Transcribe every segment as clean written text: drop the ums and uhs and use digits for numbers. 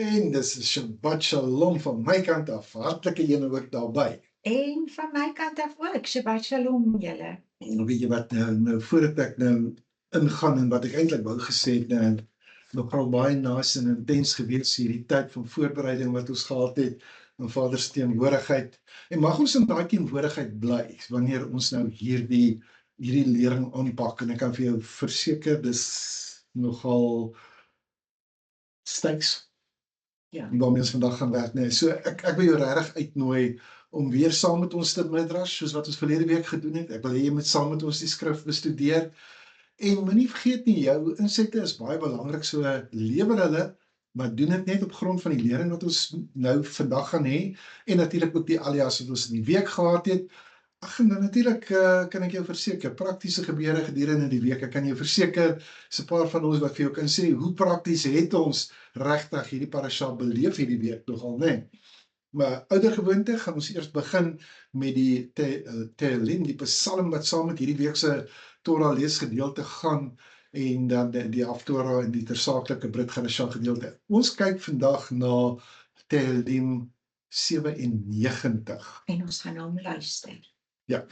En dis Shabbat Shalom van my kant af. Hartlike ene ook daarby. En van my kant af ook, Shabbat Shalom julle. En weet jy wat, nou voordat ek nou ingaan en wat ek eintlik wou gesê het, nogal baie nice en intens gewees hierdie tyd van voorbereiding wat ons gehad het in Vader se teenwoordigheid. En mag ons in daai teenwoordigheid bly wanneer ons nou hierdie lering aanpak, en ek kan vir jou verseker dis nogal styks. Ja. Waarmee ons vandag gaan werk, nee. So ek wil jou regtig uitnooi om weer saam met ons te midrash, soos wat ons verlede week gedoen het. Ek wil hê jy moet saam met ons die skrif bestudeer. En moenie vergeet nie, jou insette is baie belangrik, so lewer hulle, maar doen dit net op grond van die lering wat ons nou vandag gaan hê, en natuurlik ook die alias wat ons in die week gehad het. Ag, en dan natuurlik kan ek jou verseker, praktiese gebeure gedurende die week. Ek kan jou verseker, is 'n paar van ons wat vir jou kan sê, hoe prakties het ons regtig hierdie parasha beleef hierdie week nogal, né? Maar oudergewoonte gaan ons eers begin met die Tehillim, die psalm wat saam met hierdie week se Torah leesgedeelte gaan, en dan die Haftorah en die tersaaklike Brit Hadashah gedeelte. Ons kyk vandag na Tehillim 97. En ons gaan na hom luister. Ja.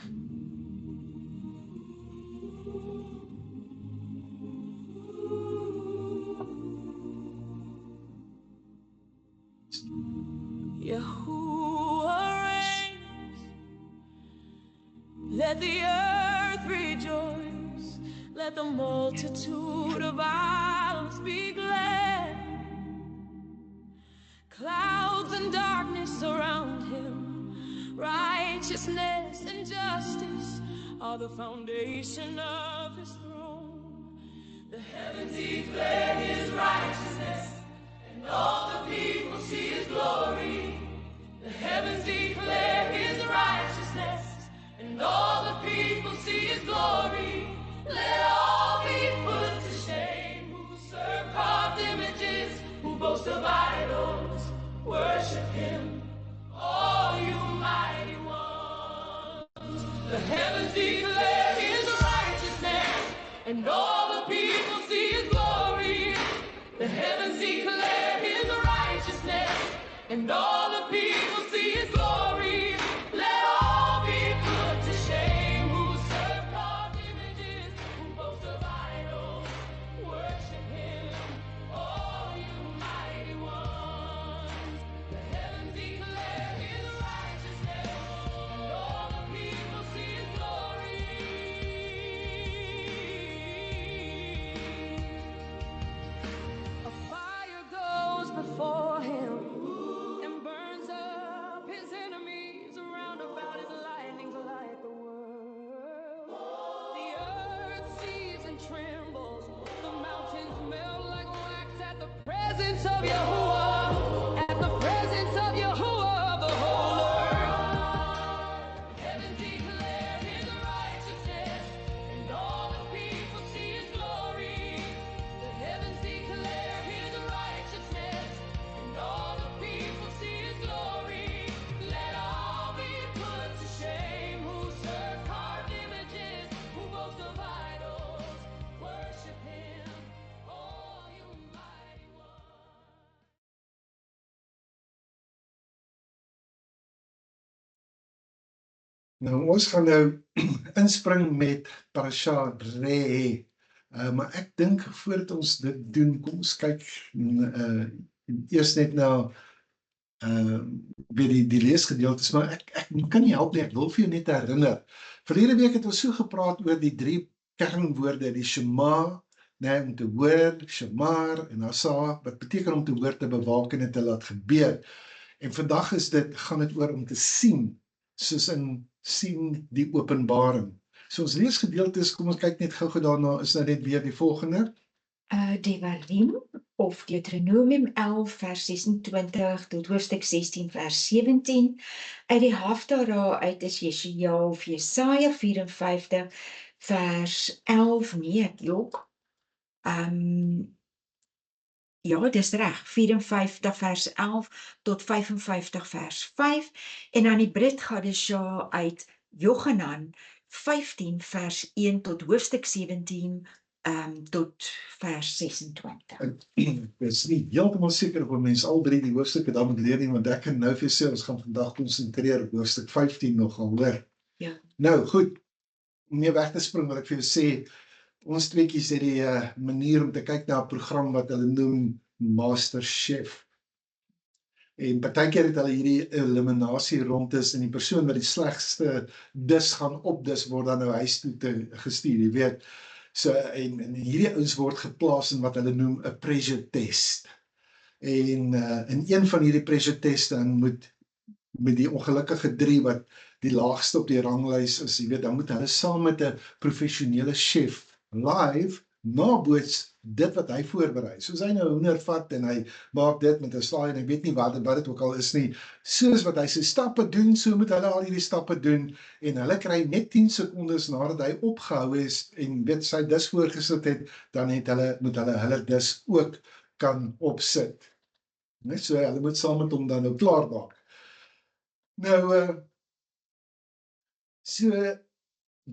Yahuwah reigns. Let the earth rejoice. Let the multitude of islands be glad. Clouds and darkness surround him. Righteousness and justice are the foundation of his throne. The heavens declare his righteousness, and all the people see his glory. The heavens declare his righteousness, and all the people see his glory. Let all be put to shame who serve carved images, who boast of idols. Worship him, all you mighty ones. The heavens declare his righteousness, and all the people see his glory. The heavens declare his righteousness, and all the people see his glory. Let all be put to shame who serve carved images, who boast of idols. Worship him, all you mighty ones. The heavens declare his righteousness, and all the people see his glory. A fire goes before him and burns up his enemies. Around about his lightnings like a whirl. The earth sees and trembles. The mountains melt like wax at the presence of Yahuwah. At the presence of Yahuwah, the whole earth. Heaven declare his righteousness, and all the people see his glory. The heavens declare his righteousness, and all the people see his glory. Let all be put to shame who serve carved images, who boast of idols. Worship him, all you mighty ones. Nou, ons gaan nou inspring met parasha Re. Maar ek dink voordat ons dit doen, kom ons kyk eers net na weer die leesgedeeltes, maar ek kan nie help nie, ek wil vir jou net herinner. Verlede week het ons so gepraat oor die 3 kernwoorde, die Shema, om te hoor, Shamar en Asa, wat beteken om te hoor, te bewaak en te laat gebeur. En vandag gaan dit oor om te sien, soos in sien die openbaring. So ons leesgedeeltes, kom ons kyk net gou daarna, is nou net weer die volgende. Devarim of Deuteronomium 11 vers 26 tot hoofstuk 16 vers 17. Uit die Haftara uit is Jesja of Jesaja 54 vers 11, nee, ek jok. Ja, dis reg, 54 vers 11 tot 55 vers 5 en dan die Brit Gadesha uit Johanan 15 vers 1 tot hoofstuk 17 tot vers 26. Ek is nie heeltemal seker of mense al drie die hoofstukke dan moet leer nie, want ek kan nou vir jou sê, ons gaan vandag konsentreer op hoofstuk 15 nogal, hoor. Ja. Nou, goed, om nie weg te spring, wat ek vir jou sê, ons tweekies het die manier om te kyk na 'n program wat hulle noem MasterChef. En partykeer het hulle hierdie eliminasie rondes en die persoon wat die slegste dis gaan opdis word dan nou huis toe te gestuur, jy weet. So, en hierdie ouens word geplaas in wat hulle noem 'n pressure test. En in een van hierdie pressure tests dan moet die ongelukkige 3 wat die laagste op die ranglys is, jy weet, dan moet hulle saam met 'n professionele chef live naboots dit wat hy voorberei. Soos hy nou hoender vat en hy maak dit met 'n slaai en hy weet nie wat dit ook al is nie. Soos wat hy sy stappe doen, so moet hulle al hierdie stappe doen en hulle kry net 10 sekondes nadat hy opgehou is en weet sy dis voorgesit het, dan moet hulle dis ook kan opsit. Net so, hulle moet saam met hom dan nou klaar maak. Nou,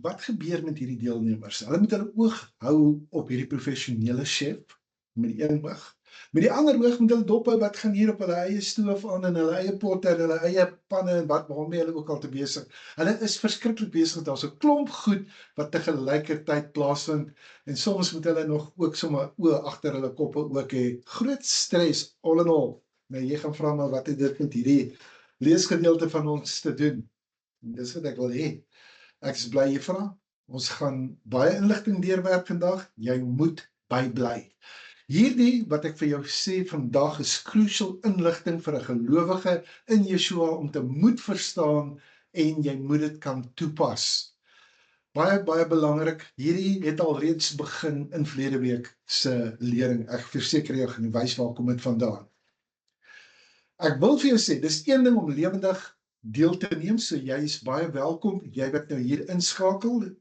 wat gebeur met hierdie deelnemers? Hulle moet hulle oog hou op hierdie professionele chef, met die een oog. Met die ander oog moet hulle dophou wat gaan hier op hulle eie stoof aan en hulle eie potte en hulle eie panne en waarmee hulle ook al te besig. Hulle is verskriklik besig, daar's 'n klomp goed wat tegelykertyd plaasvind en soms moet hulle nog ook sommer oë agter hulle koppe ook hê. Groot stres, all in all. Nou jy gaan vra maar wat het dit met hierdie leesgedeelte van ons te doen? En dis wat ek wil hê. Ek is bly jy vra. Ons gaan baie inligting deurwerk vandag. Jy moet bybly. Hierdie wat ek vir jou sê vandag is crucial inligting vir 'n gelowige in Yeshua om te moet verstaan en jy moet dit kan toepas. Baie belangrik. Hierdie het al reeds begin in verlede week se lering. Ek verseker jou gaan wys waar kom dit vandaan. Ek wil vir jou sê, dis een ding om lewendig deel te neem, so jy is baie welkom, jy wat nou hier inskakel,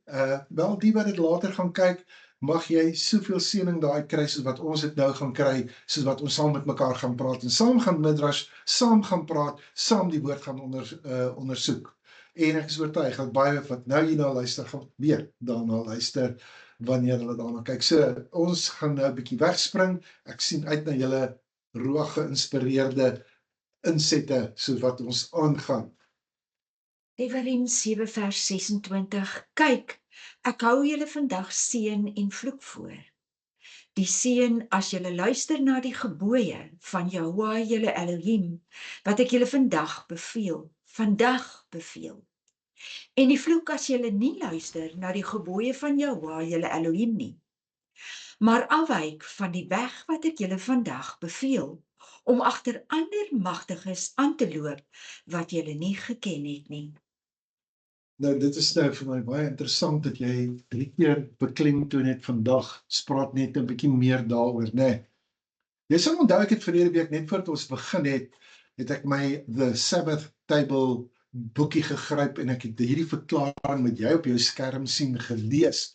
wel die wat dit later gaan kyk, mag jy soveel seëning daai kry, soos wat ons dit nou gaan kry, soos wat ons saam met mekaar gaan praat, en saam gaan midrash, saam gaan praat, saam die woord gaan ondersoek. En ek is oortuig, dat baie wat nou hierna luister, gaan weer daarna luister, wanneer hulle daarna kyk. So, ons gaan nou 'n bietjie wegspring, ek sien uit na julle ruach geïnspireerde insette, soos wat ons aangaan. Devarim 7 vers 26. Kyk, ek hou julle vandag seën en vloek voor. Die seën as julle luister na die gebooie van Jahua julle Elohim, wat ek julle vandag beveel. En die vloek as julle nie luister na die gebooie van Jahua julle Elohim nie, maar afwyk van die weg wat ek julle vandag beveel, om agter ander magtiges aan te loop wat julle nie geken het nie. Nou, dit is nou vir my baie interessant dat jy 3 keer beklemtoon het vandag. Spraak net 'n bietjie meer daaroor, né? Jy sal onthou ek het verlede week net voordat ons begin het ek my The Sabbath Table boekie gegryp en ek het hierdie verklaring met jy op jou skerm sien gelees.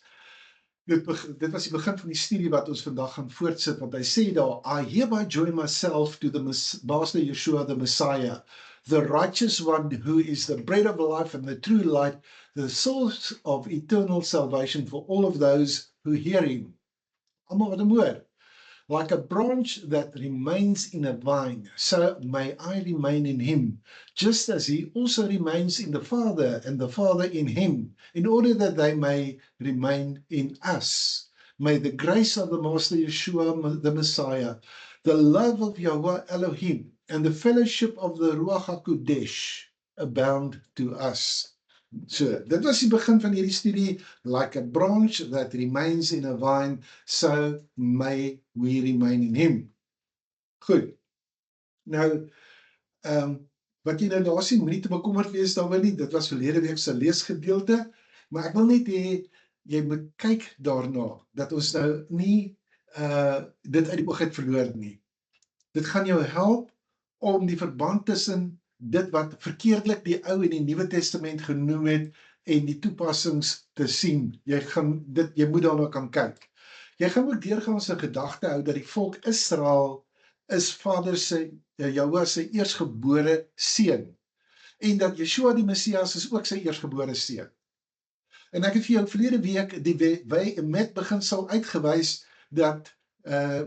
Dit was die begin van die studie wat ons vandag gaan voortsit, want hy sê daar, I hereby join myself to the Master Yeshua the Messiah, the righteous one who is the bread of life and the true light, the source of eternal salvation for all of those who hear him. Almal wat hom hoor. Like a branch that remains in a vine, so may I remain in him, just as he also remains in the Father and the Father in him, in order that they may remain in us. May the grace of the Master Yeshua, the Messiah, the love of Yahweh Elohim, and the fellowship of the Ruach HaKodesh abound to us. So, dit was die begin van hierdie studie, like a branch that remains in a vine, so may we remain in him. Goed, nou, wat jy nou daar sien, moet nie te bekommerd wees daaroor nie, dit was verlede week se leesgedeelte, Maar ek wil net hê, jy moet kyk daarna, dat ons nou nie dit uit die oog uit verloor nie. Dit gaan jou help om die verband tussen dit wat verkeerdelik die Ou en die Nuwe Testament genoem het en die toepassings te sien. Jy moet daarna kan kyk. Jy gaan ook deurgaans 'n gedagte hou dat die volk Israel is Vader se, Jahweh se eersgebore seun. En dat Yeshua die Messias is ook sy eersgebore seun. En ek het vir jou verlede week die met beginsel uitgewys dat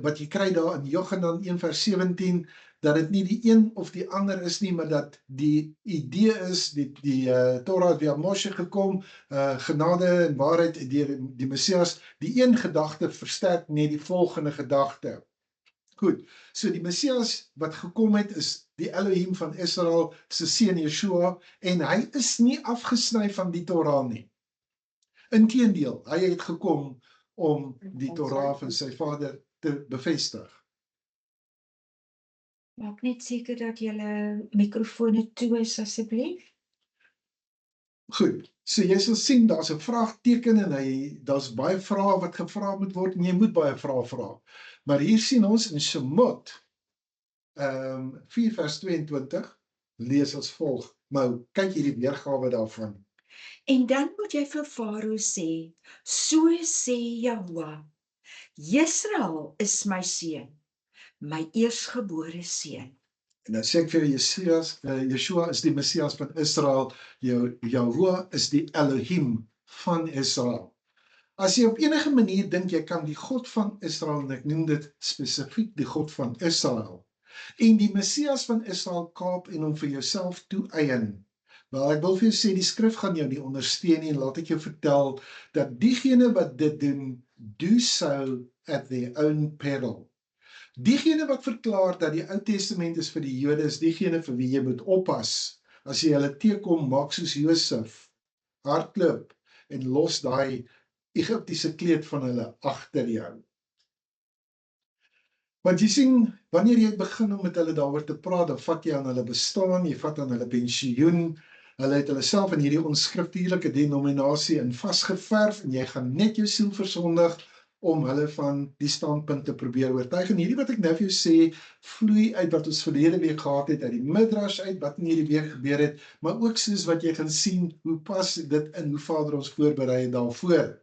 wat jy kry daar in Johanan 1 vers 17, dat dit nie die een of die ander is nie, maar dat die idee is, die Torah het via Moshe gekom, genade en waarheid deur die Messias, die een gedagte versterk net die volgende gedagte. Goed, so die Messias wat gekom het is die Elohim van Israel, se seun Yeshua, en hy is nie afgesny van die Torah nie. Inteendeel, hy het gekom om die Torah van sy vader te bevestig. Maak net seker dat julle mikrofone toe is asseblief. Goed, so jy sal sien, daar's 'n vraagteken en daar's baie vrae wat gevra moet word, en jy moet baie vrae vra. Maar hier sien ons in Shemot 4 vers 22, lees as volg, maar kyk hierdie weergawe daarvan. En dan moet jy vir Farao sê, so sê Jahweh, Israel is my seun, my eersgebore seun. En dan sê ek vir Yeshua is die Messias van Israel, Jahweh is die Elohim van Israel. As jy op enige manier dink jy kan die God van Israel, en ek noem dit spesifiek die God van Israel, en die Messias van Israel kaap en hom vir jouself toeëien, wel ek wil vir jou sê, die skrif gaan jou nie ondersteun nie, en laat ek jou vertel, dat diegene wat dit doen, do so at their own peril. Diegene wat verklaar dat die Ou Testament is vir die Jode, is diegene vir wie jy moet oppas, as jy hulle teekom, maak soos Josef, hardloop, en los daai Egiptiese kleed van hulle agter jou. Want jy sien, wanneer jy begin om met hulle daaroor te praat, dan vat jy aan hulle bestaan, jy vat aan hulle pensioen, hulle het hulle self in hierdie onskriftuurlike denominasie in vasgeverf, en jy gaan net jou siel versondig om hulle van die standpunt te probeer oortuig. En hierdie wat ek nou vir jou sê, vloei uit wat ons verlede week gehad het, uit die Midrash uit, wat in hierdie week gebeur het, maar ook soos wat jy gaan sien, hoe pas dit in, hoe Vader ons voorberei daarvoor.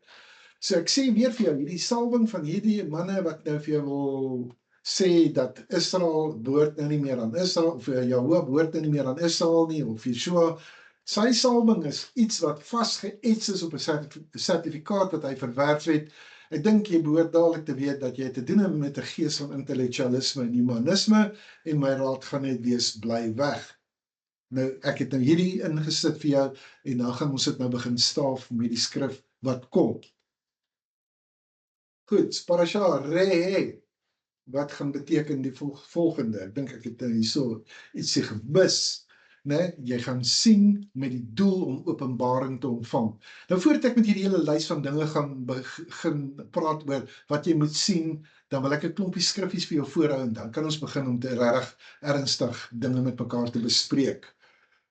So ek sê weer vir jou, hierdie salwing van hierdie manne wat nou vir jou wil sê dat Israel behoort nou nie meer aan Israel, of Jahweh behoort nou nie meer aan Israel nie, of Yeshua, sy salwing is iets wat vasgeets is op 'n sertifikaat wat hy verwerf het. Ek dink jy behoort dadelik te weet dat jy te doen het met 'n gees van intellektualisme en humanisme, en my raad gaan net wees, bly weg. Nou, ek het nou hierdie ingesit vir jou, en dan gaan ons dit nou begin staaf met die skrif wat kom. Goed, parasha Re'eh, wat gaan beteken die volgende? Ek dink ek het hierso ietsie gemis. Jy gaan sien met die doel om openbaring te ontvang. Nou voordat ek met hierdie hele lys van dinge gaan begin praat oor wat jy moet sien, dan wil ek 'n klompie skriffies vir jou voorhou, en dan kan ons begin om te regtig ernstig dinge met mekaar te bespreek.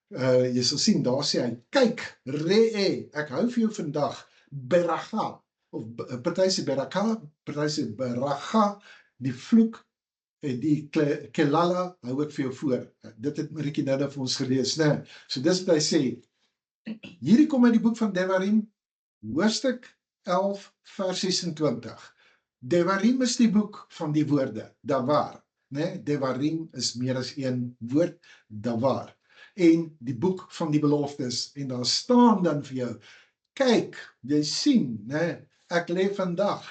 Jy sal sien, daar sê hy, kyk, Re'eh, ek hou vir jou vandag, Beracha, of party sê Beraka, party sê Beracha, die vloek, die Kelala, hou ek vir jou voor. Dit het Marieke nou vir ons gelees, né? So dis wat hy sê. Hierdie kom uit die boek van Devarim, hoofstuk 11, vers 26. Devarim is die boek van die woorde, davar, né? Devarim is meer as een woord, davar. En die boek van die beloftes, en daar staan dan vir jou, kyk, jy sien, né? Ek lê vandag,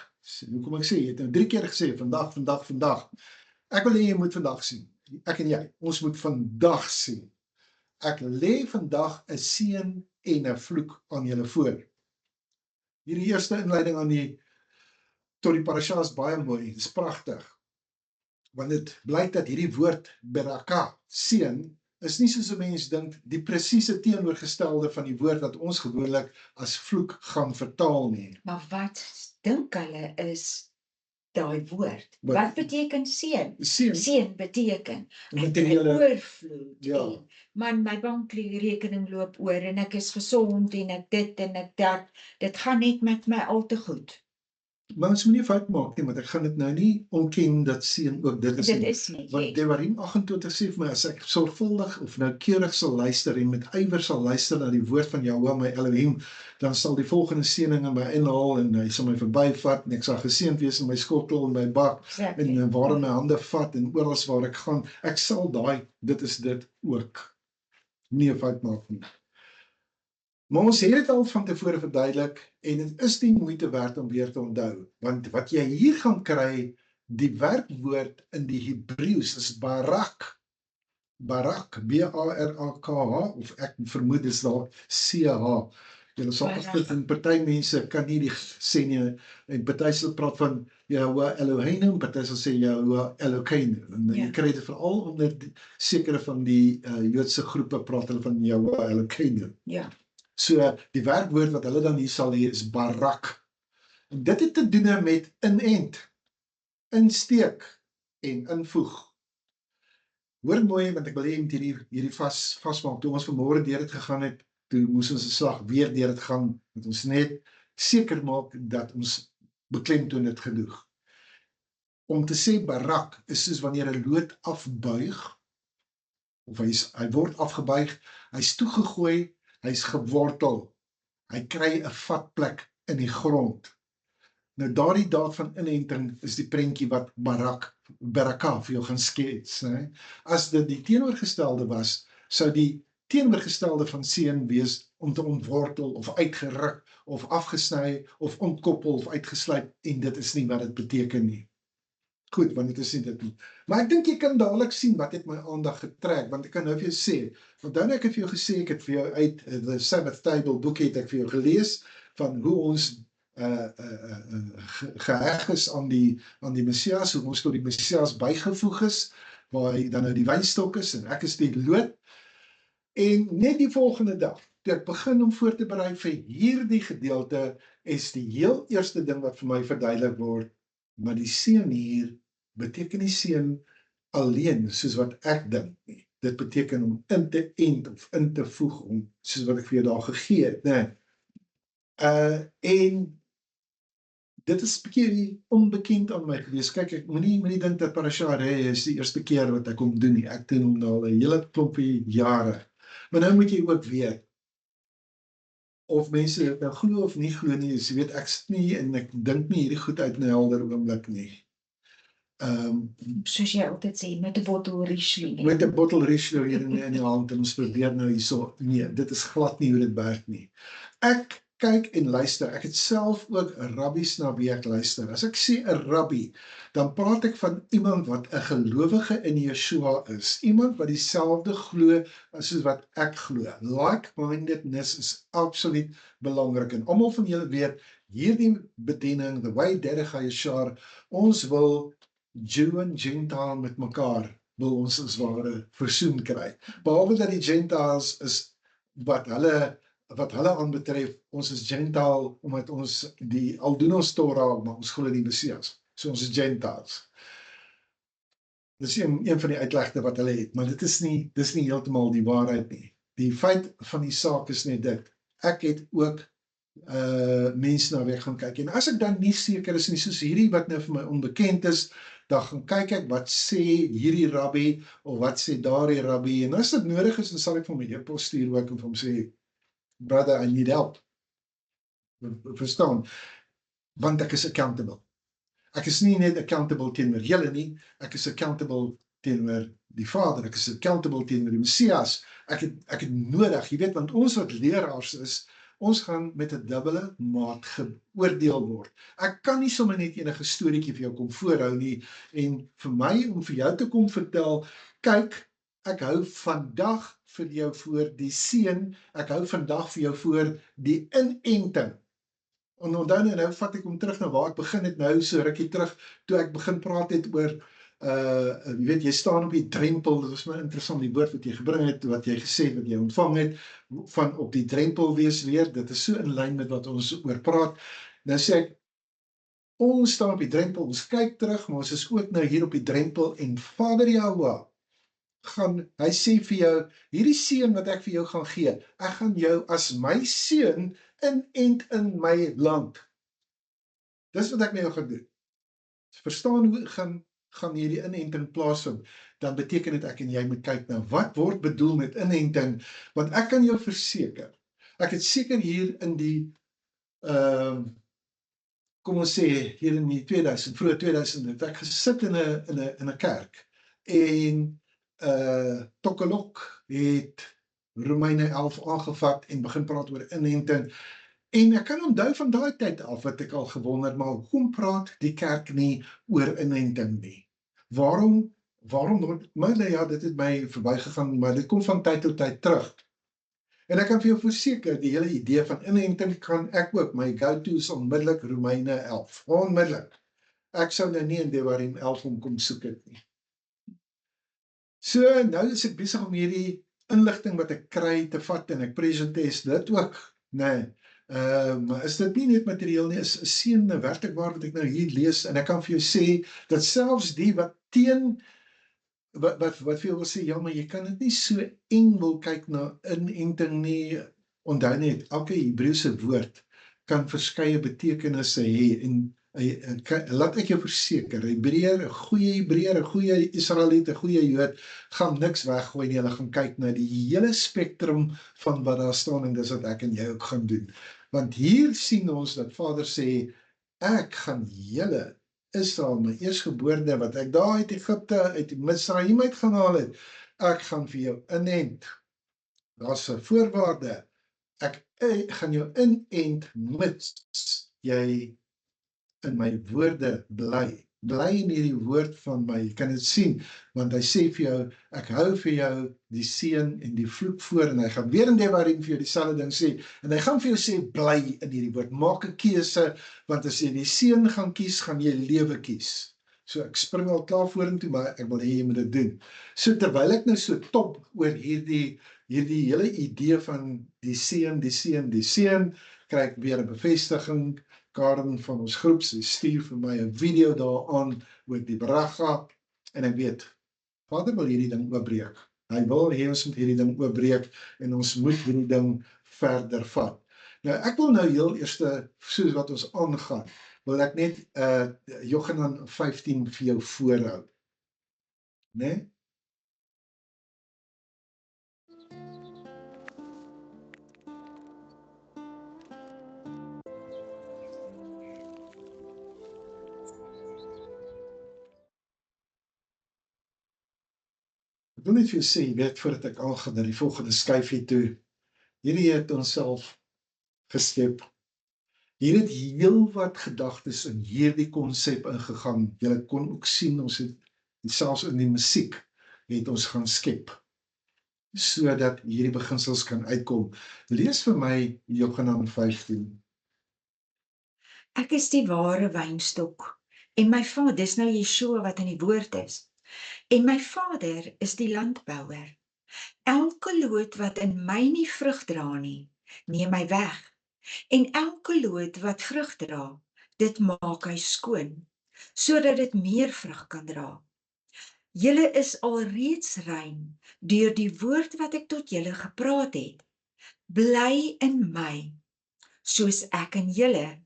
hoe kom ek sê, jy het nou 3 keer gesê, vandag. Ek wil hê jy moet vandag sien, ek en jy, ons moet vandag sien. Ek lê vandag 'n seën en 'n vloek aan julle voor. Hierdie eerste inleiding tot die parasha is baie mooi, dit is pragtig. Want dit blyk dat hierdie woord beraka, seën, is nie soos 'n mens dink die presiese teenoorgestelde van die woord wat ons gewoonlik as vloek gaan vertaal nie. Maar wat dink hulle is daai woord. Wat- Wat beteken seën? Seën, Seën beteken materiële, oorvloed ja. en man, my bankrekening loop oor en ek is gesond en ek dit en ek dat. Dit gaan net met my al te goed. maar ons moet nie fout maak nie, want ek gaan dit nou nie ontken dat seën ook dit is Dit nie. is nie. Want Devarim 28 sê vir my, as ek sorgvuldig of noukeurig sal luister en met ywer sal luister na die woord van Jahwe my Elohim, dan sal die volgende seëning in my inhaal en hy sal my verbyvat en ek sal geseënd wees in my skottel en my bak Exactly. en waar my hande vat en oral waar ek gaan. Ek sal dit is dit ook. Nie 'n fout maak nie. Maar ons het dit al van tevore verduidelik en dit is die moeite werd om weer te onthou, want wat jy hier gaan kry, die werkwoord in die Hebreëus is barak. Barak, B-A-R-A-K-H, of ek vermoed is daar C-H. Julle sal Barak. agter en party mense kan nie die sê nie, en party sal praat van Yahweh Elohim, party sal sê Yahweh Elokeinu. En Ja. jy kry dit veral onder sekere van die Joodse groepe praat hulle van Yahweh Elokeinu. Ja. So die werkwoord wat hulle dan hier sal hê is barak. En dit het te doen met inent, insteek en invoeg. Hoor mooi, want ek wil hê jy moet hierdie vasmaak. Toe ons vanmôre deur dit gegaan het, toe moes ons 'n slag weer deur dit gaan, moet ons net seker maak dat ons beklemtoon dit genoeg. Om te sê barak is soos wanneer 'n loot afbuig, of hy word afgebuig, hy's toegegooi, hy's gewortel, hy kry 'n vatplek in die grond. Nou daardie daad van inenting is die prentjie wat baraka vir jou gaan skets, né? As dit die teenoorgestelde was, sou die teenoorgestelde van seën wees om te ontwortel of uitgeruk of afgesny of ontkoppel of uitgesluit, en dit is nie wat dit beteken nie. Goed, want dit is nie dit nie. Maar ek dink jy kan dadelik sien wat het my aandag getrek, want ek kan nou vir jou sê, want dan ek het vir jou gesê, ek het vir jou uit The Sabbath Table boek het ek vir jou gelees, van hoe ons geheg is aan die Messias, hoe ons tot die Messias bygevoeg is, waar hy dan nou die wynstok is, en ek is die loot. En net die volgende dag, toe ek begin om voor te berei vir hierdie gedeelte, is die heel eerste ding wat vir my verduidelik word, maar die seën hier beteken nie seën alleen, soos wat ek dink nie. Dit beteken om in te ent of in te voeg, soos wat ek vir jou daar gegee het, né? En dit is 'n bietjie onbekend aan my gewees. Kyk, ek moenie dink dat Parasha Re is die eerste keer wat ek hom doen nie. Ek doen hom nou al 'n hele klompie jare. Maar nou moet jy ook weet, of mense dit nou glo of nie glo nie, jy weet, ek sit nie en ek dink nie hierdie goed uit in 'n helder oomblik nie. Soos jy altyd sê, met 'n bottel Riesling. Met 'n bottel Riesling hier in die hand en ons probeer nou hierso, nee, dit is glad nie hoe dit werk nie. Ek kyk en luister, ek het self ook rabbies na wie ek luister. As ek sê 'n rabbi, dan praat ek van iemand wat 'n gelowige in Yeshua is, iemand wat dieselfde glo as wat ek glo. Like-mindedness is absoluut belangrik, en almal van julle weet, hierdie bediening, the way Derech HaYashar, ons wil Jew en Gentile met mekaar, wil ons as ware versoen kry. Behalwe dat die Gentiles is wat hulle aanbetref, ons is Gentile, omdat ons al doen ons Torah, maar ons glo die Messias. So ons is Gentiles. Dis een van die uitlegte wat hulle het, maar dis nie heeltemal die waarheid nie. Die feit van die saak is net dit. Ek het ook mense na wie ek gaan kyk, en as ek dan nie seker is nie, soos hierdie wat nou vir my onbekend is, dan gaan kyk ek wat sê hierdie rabbi, of wat sê daardie rabbi, en as dit nodig is, dan sal ek vir my e-pos stuur ook, en vir hom sê, brother, I need help. Verstaan? Want ek is accountable. Ek is nie net accountable teenoor julle nie, ek is accountable teenoor die Vader, ek is accountable teenoor die Messias. Ek het nodig, jy weet, want ons wat leraars is, ons gaan met 'n dubbele maat geoordeel word. Ek kan nie sommer net enige storieetjie vir jou kom voorhou nie, en vir my om vir jou te kom vertel, kyk, ek hou vandag vir jou voor die seën, ek hou vandag vir jou voor die inenting. En onthou nou vat ek hom terug na waar ek begin het nou, so rukkie terug, toe ek begin praat het oor, jy weet, jy staan op die drempel, dit was my interessant die woord wat jy gebring het, wat jy gesê het, wat jy ontvang het, van op die drempel wees weer, dit is so in lyn met wat ons oor praat. Nou sê ek, Ons staan op die drempel, ons kyk terug, maar ons is ook nou hier op die drempel en Vader Jahweh hy sê vir jou, hierdie seun wat ek vir jou gaan gee, ek gaan jou as my seun inent in my land. Dis wat ek met jou gaan doen. Verstaan hoe gaan hierdie inenting plaasvind, dan beteken dit ek en jy moet kyk nou, wat word bedoel met inenting, want ek kan jou verseker, ek het seker hier in die, kom ons sê, hier in die 2000, vroeg 2000, het ek gesit in 'n kerk, en Tokkelok het Romeine 11 aangevat en begin praat oor inenting, en ek kan onthou van daai tyd af wat ek al gewonder, maar hoekom praat die kerk nie oor inenting nie? Waarom, ja, dit het my verbygegaan, maar dit kom van tyd tot tyd terug. En ek kan vir jou verseker, die hele idee van inenting kan ek ook, my go-to is onmiddellik Romeine 11, onmiddellik. Ek sou nou nie in Devarim 11 kom soek het nie. So, nou is ek besig om hierdie inligting wat ek kry te vat, en ek presentes dit ook, nee, maar is dit nie net materieel nie, is 'n seën werklik waar wat ek nou hier lees, en ek kan vir jou sê, dat selfs die wat wat vir jou wil sê, ja, maar jy kan dit nie so eng wil kyk na inenting nie, onthou net, elke Hebreëse woord kan verskeie betekenisse hê, en laat ek jou verseker, Hebreër, 'n goeie Hebreër, 'n goeie Israeliet, 'n goeie Jood, gaan niks weggooi nie, hulle gaan kyk na die hele spektrum van wat daar staan, en dis wat ek en jy ook gaan doen. Want hier sien ons dat Vader sê, ek gaan julle, Israel, my eersgeboorte, wat ek daar uit Egypte, uit Misraim uit gaan haal het, ek gaan vir jou inent. Daar's 'n voorwaarde, ek gaan jou inent, mits jy in my woorde bly in hierdie woord van my, jy kan dit sien, want hy sê vir jou, ek hou vir jou die seën en die vloek voor, en hy gaan weer in Devarim vir jou dieselfde ding sê, en hy gaan vir jou sê, bly in hierdie woord, maak 'n keuse, want as jy die seën gaan kies, gaan jy lewe kies. So ek spring al klaar vorentoe, maar ek wil hê jy moet dit doen. So terwyl ek nou so top oor hierdie hele idee van die seën, kry ek weer 'n bevestiging. Karen van ons groep, sy stuur vir my 'n video daaraan oor die braga, en ek weet, Vader wil hierdie ding oopbreek. Hy wil hê ons moet hierdie ding oopbreek, en ons moet hierdie ding verder vat. Nou, ek wil nou heel eerste, soos wat ons aangaan, wil ek net Johanan 15 vir jou voorhou. Né? Ek wil net vir jou sê, jy weet, voordat ek aangaan na die volgende skyfie toe, hierdie het ons self geskep. Hier het heel wat gedagtes in hierdie konsep ingegaan. Julle kon ook sien, ons het selfs in die musiek het ons gaan skep, sodat hierdie beginsels kan uitkom. Lees vir my Johanan 15. Ek is die ware wynstok, en my Vader, dis nou Yeshua wat in die woord is, en my Vader is die landbouer. Elke loot wat in my nie vrug dra nie, neem hy weg, en elke loot wat vrug dra, dit maak hy skoon, sodat dit meer vrug kan dra. Julle is alreeds rein deur die woord wat ek tot julle gepraat het. Bly in my, soos ek in julle.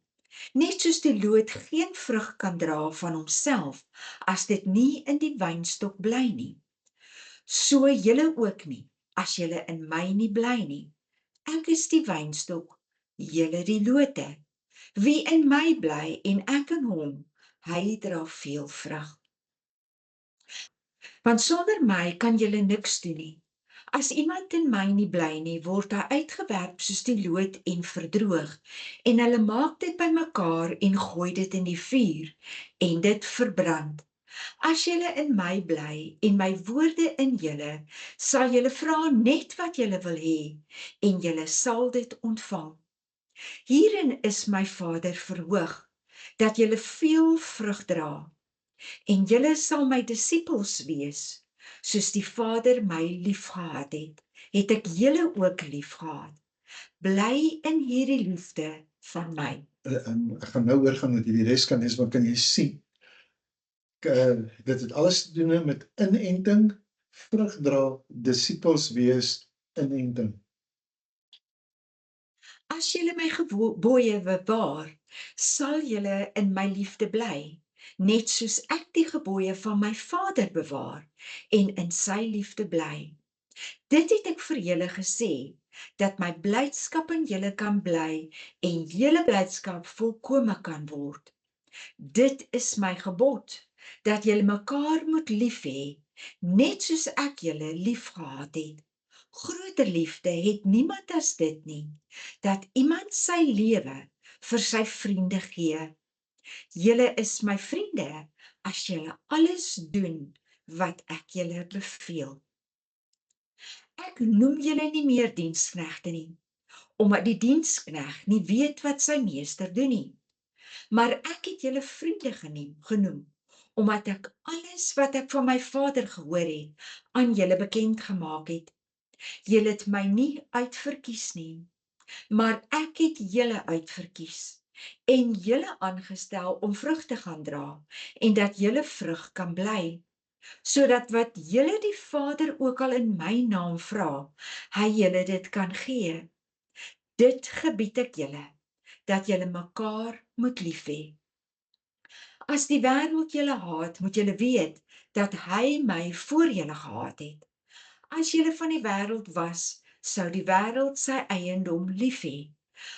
Net soos die loot geen vrug kan dra van homself, as dit nie in die wynstok bly nie. So julle ook nie, as julle in my nie bly nie. Ek is die wynstok, julle die lote. Wie in my bly en ek in hom, hy dra veel vrug. Want sonder my kan julle niks doen nie. As iemand in my nie bly nie, word hy uitgewerp soos die loot en verdroog, en hulle maak dit bymekaar en gooi dit in die vuur, en dit verbrand. As julle in my bly en my woorde in julle, sal julle vra net wat julle wil hê, en julle sal dit ontvang. Hierin is my Vader verhoog, dat julle veel vrug dra, en julle sal my disippels wees. Soos die Vader my liefgehad het ek julle ook liefgehad. Bly in hierdie liefde van my. Ek gaan nou oorgaan dat jy die res kan lees, maar kan jy sien, dit het alles te doen met inenting, vrug dra, disippels wees, inenting. As julle my gebooie bewaar, sal julle in my liefde bly, net soos ek die gebooie van my Vader bewaar en in sy liefde bly. Dit het ek vir julle gesê, dat my blydskap in julle kan bly en julle blydskap volkome kan word. Dit is my gebod, dat julle mekaar moet lief hê, net soos ek julle lief gehad het. Groter liefde het niemand as dit nie, dat iemand sy lewe vir sy vriende gee. Julle is my vriende, as julle alles doen wat ek julle beveel. Ek noem julle nie meer diensknegte nie, omdat die dienskneg nie weet wat sy meester doen nie. Maar ek het julle vriende genoem, omdat ek alles wat ek van my Vader gehoor het, aan julle bekend gemaak het. Julle het my nie uitverkies nie, maar ek het julle uitverkies en julle aangestel om vrug te gaan dra en dat julle vrug kan bly, sodat wat julle die Vader ook al in my naam vra, hy julle dit kan gee. Dit gebied ek julle, dat julle mekaar moet lief hê. As die wêreld julle haat, moet julle weet dat hy my voor julle gehaat het. As julle van die wêreld was, sou die wêreld sy eiendom lief hê.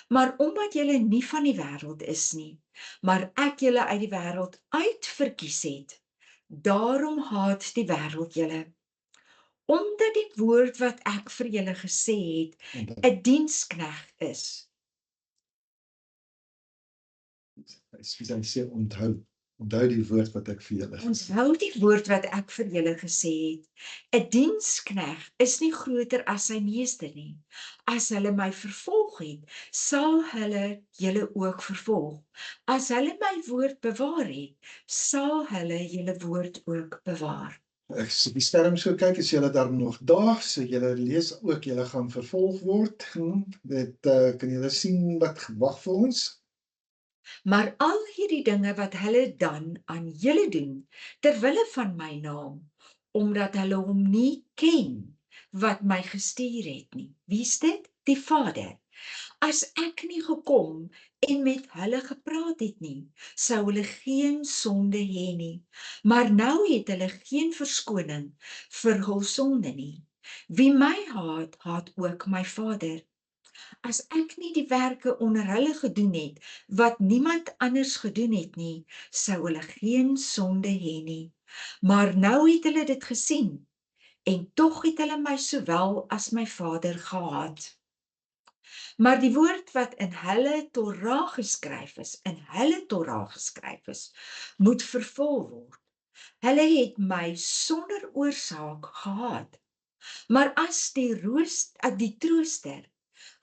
Maar omdat julle nie van die wêreld is nie, maar ek julle uit die wêreld uitverkies het, daarom haat die wêreld julle. Omdat die woord wat ek vir julle gesê het, 'n dienskneg is. Hy sê onthou die woord wat ek vir julle gesê het. Onthou die woord wat ek vir julle gesê het. 'n Dienskneg is nie groter as sy meester nie. As hulle my vervolg het, sal hulle julle ook vervolg. As hulle my woord bewaar het, sal hulle julle woord ook bewaar. Ek sê die skerm so kyk, as julle daar nog daar, so julle lees ook, julle gaan vervolg word. Dit kan julle sien wat wag vir ons. Maar al hierdie dinge wat hulle dan aan julle doen, ter wille van my naam, omdat hulle hom nie ken wat my gestuur het nie. Wie is dit? Die Vader. As ek nie gekom en met hulle gepraat het nie, sou hulle geen sonde hê nie. Maar nou het hulle geen verskoning vir hul sonde nie. Wie my haat, haat ook my Vader. As ek nie die werke onder hulle gedoen het, wat niemand anders gedoen het nie, sou hulle geen sonde hê nie. Maar nou het hulle dit gesien, en tog het hulle my sowel as my Vader gehaat. Maar die woord wat in hulle Torah geskryf is, moet vervul word. Hulle het my sonder oorsaak gehaat. Maar as die trooster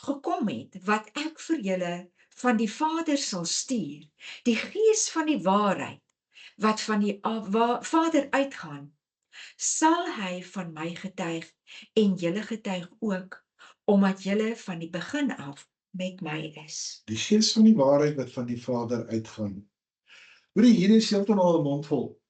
gekom het, wat ek vir julle van die Vader sal stuur, die Gees van die waarheid, wat van die Vader uitgaan, sal hy van my getuig en julle getuig ook, omdat julle van die begin af met my is. Die Gees van die waarheid wat van die Vader uitgaan. Hoorie, hier is heeltemal 'n mond vol.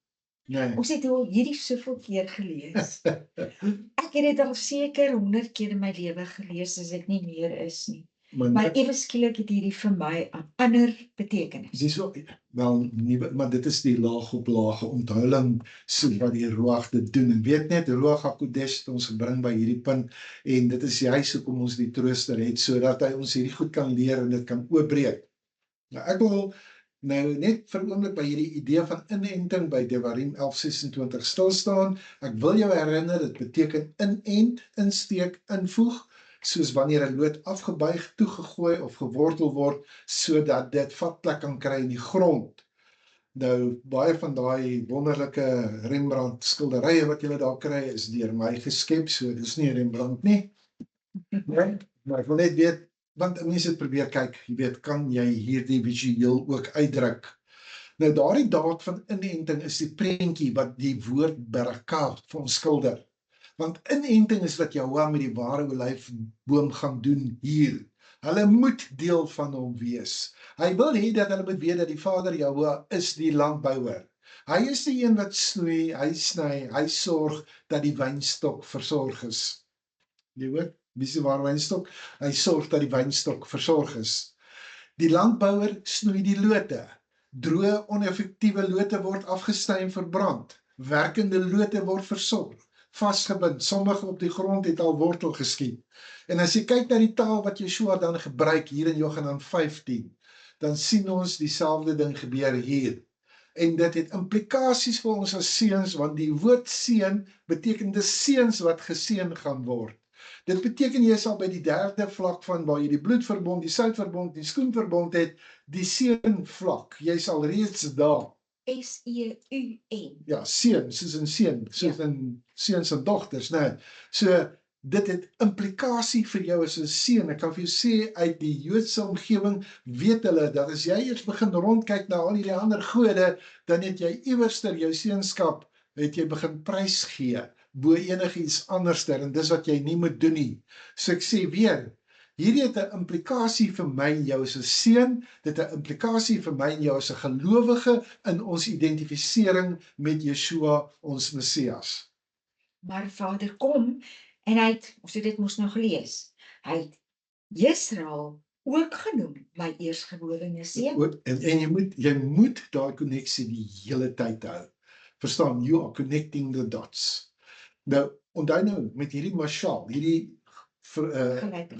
Nee. Ons het al hierdie soveel keer gelees. Ek het dit al seker 100 keer in my lewe gelees, as dit nie meer is nie. Maar ewe skielik het hierdie vir my 'n ander betekenis. Dis so, wel nie, maar dit is die laag op laag onthulling, so wat die Ruach dit doen. En weet net, Ruach HaKodesh het ons gebring by hierdie punt, en dit is juist hoekom ons die trooster het, sodat hy ons hierdie goed kan leer en dit kan oopbreek. Nou ek wil nou net vir 'n oomblik by hierdie idee van inenting by Devarim 11:26 stilstaan. Ek wil jou herinner, dit beteken inent, insteek, invoeg, soos wanneer 'n lood afgebuig, toegegooi of gewortel word, sodat dit vatplek kan kry in die grond. Nou, baie van daai wonderlike Rembrandt skilderye wat julle daar kry, is deur my geskep, so dis nie Rembrandt nie. Nee, maar ek wil net weet, want mense het probeer kyk, jy weet, kan jy hierdie visueel ook uitdruk? Nou, daardie daad van inenting is die prentjie wat die woord berakah vir ons skilder. Want inenting is wat Jehovah met die ware olyfboom gaan doen hier. Hulle moet deel van hom wees. Hy wil hê dat hulle moet weet dat die Vader Jahweh is die landbouer. Hy is die een wat snoei, hy sny, hy sorg dat die wynstok versorg is. Jy hoor, wie is die ware wynstok? Hy sorg dat die wynstok versorg is. Die landbouer snoei die lote. Droë, oneffektiewe lote word afgesny en verbrand. Werkende lote word versorg, vasgebind. Sommige op die grond het al wortel geskiet. En as jy kyk na die taal wat Yeshua dan gebruik hier in Johannes 15, dan sien ons dieselfde ding gebeur hier. En dit het implikasies vir ons as seuns, want die woord seun beteken dis seuns wat geseën gaan word. Dit beteken jy sal by die derde vlak van waar jy die bloedverbond, die soutverbond, die skoenverbond het, die seun vlak. Jy sal reeds daar. S-E-U-N. Ja, seun, soos in seun, soos in seuns en dogters, né? So dit het implikasie vir jou as 'n seun. Ek kan vir jou sê uit die Joodse omgewing weet hulle dat as jy eers begin rondkyk na al hierdie ander gode, dan het jy iewerster jou seunskap het jy begin prys gee bo enigiets anderster en dis wat jy nie moet doen nie. So ek sê weer, hierdie het 'n implikasie vir my en jou as 'n seun, dit het 'n implikasie vir my en jou as 'n gelowige in ons identifisering met Yeshua, ons Messias. Maar Vader kom en hy het, ons het dit mos nou gelees, hy het Israel ook genoem, my eerstgeborene seun. En jy moet daai koneksie die hele tyd hou. Verstaan, you are connecting the dots. Nou, onthou nou, met hierdie mashal, hierdie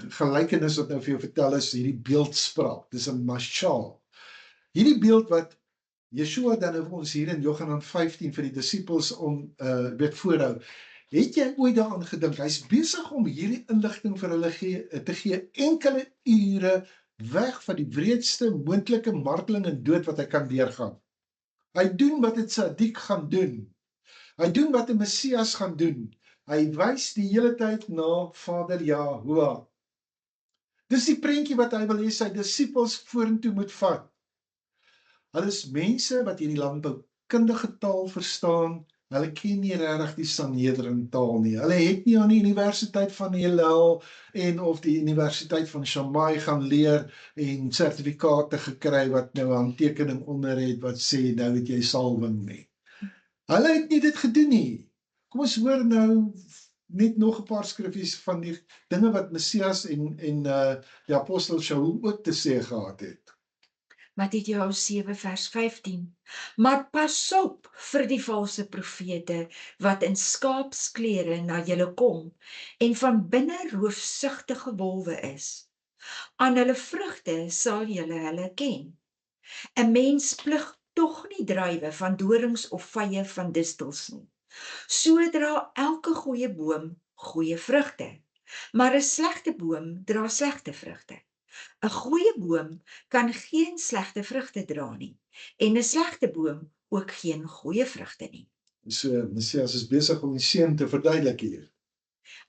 gelykenis wat nou vir jou vertel is, hierdie beeldspraak, dis 'n mashal. Hierdie beeld wat Yeshua dan vir ons hier in Johannes 15 vir die disippels voorhou, het jy ooit daaraan gedink, hy's besig om hierdie inligting vir hulle te gee enkele ure weg van die wreedste moontlike marteling en dood wat hy kan deurgaan. Hy doen wat 'n Tzadik gaan doen. Hy doen wat 'n Messias gaan doen. Hy wys die hele tyd na Vader Jahweh. Dis die prentjie wat hy wil hê sy disippels vorentoe moet vat. Hulle is mense wat hierdie landboukundige taal verstaan. Hulle ken nie regtig die Sanhedrin taal nie. Hulle het nie aan die Universiteit van Hillel en of die Universiteit van Shammai gaan leer en sertifikate gekry wat nou 'n handtekening onder het wat sê nou het jy salwing nie. Hulle het nie dit gedoen nie. Kom ons hoor nou net nog 'n paar skriffies van die dinge wat Messias en die apostel Shaul ook te sê gehad het. Matteus 7 vers 15. Maar pas op vir die valse profete wat in skaapsklere na julle kom en van binne roofsugtige wolwe is. Aan hulle vrugte sal julle hulle ken. 'n Mens plig tog nie druiwe van dorings of vye van distels nie. So dra elke goeie boom goeie vrugte, maar 'n slegte boom dra slegte vrugte. 'n Goeie boom kan geen slegte vrugte dra nie, en 'n slegte boom ook geen goeie vrugte nie. So Messias is besig om die seun te verduidelik hier.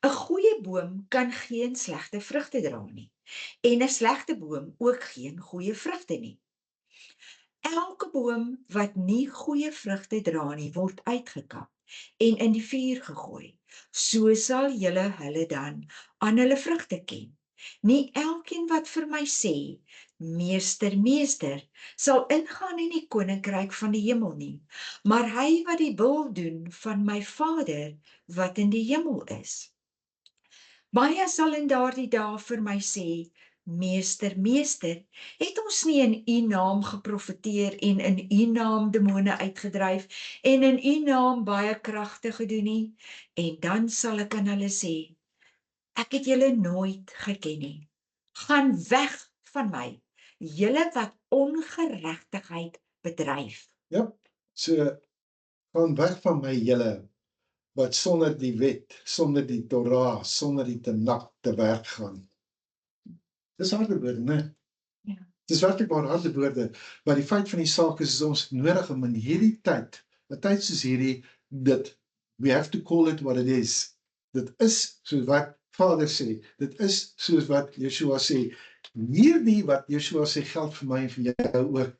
'n Goeie boom kan geen slegte vrugte dra nie, en 'n slegte boom ook geen goeie vrugte nie. Elke boom wat nie goeie vrugte dra nie, word uitgekap en in die vuur gegooi. So sal julle hulle dan aan hulle vrugte ken. Nie elkeen wat vir my sê, meester, meester, sal ingaan in die koninkryk van die hemel nie, maar hy wat die wil doen van my Vader wat in die hemel is. Baie sal in daardie dae vir my sê, meester, meester, het ons nie in u naam geprofeteer en in u naam demone uitgedryf en in u naam baie kragte gedoen nie? En dan sal ek aan hulle sê, ek het julle nooit geken nie. Gaan weg van my, julle wat ongeregtigheid bedryf. Ja, so gaan weg van my julle wat sonder die wet, sonder die Torah, sonder die Tanakh te werk gaan. Dis harde woorde, né? Ja. Dis werklik maar harde woorde, maar die feit van die saak is ons nodig om in hierdie tyd, 'n tyd soos hierdie, we have to call it what it is. Dit is soos wat Vader sê, dit is soos wat Yeshua sê. Hierdie wat Yeshua sê geld vir my en vir jou ook.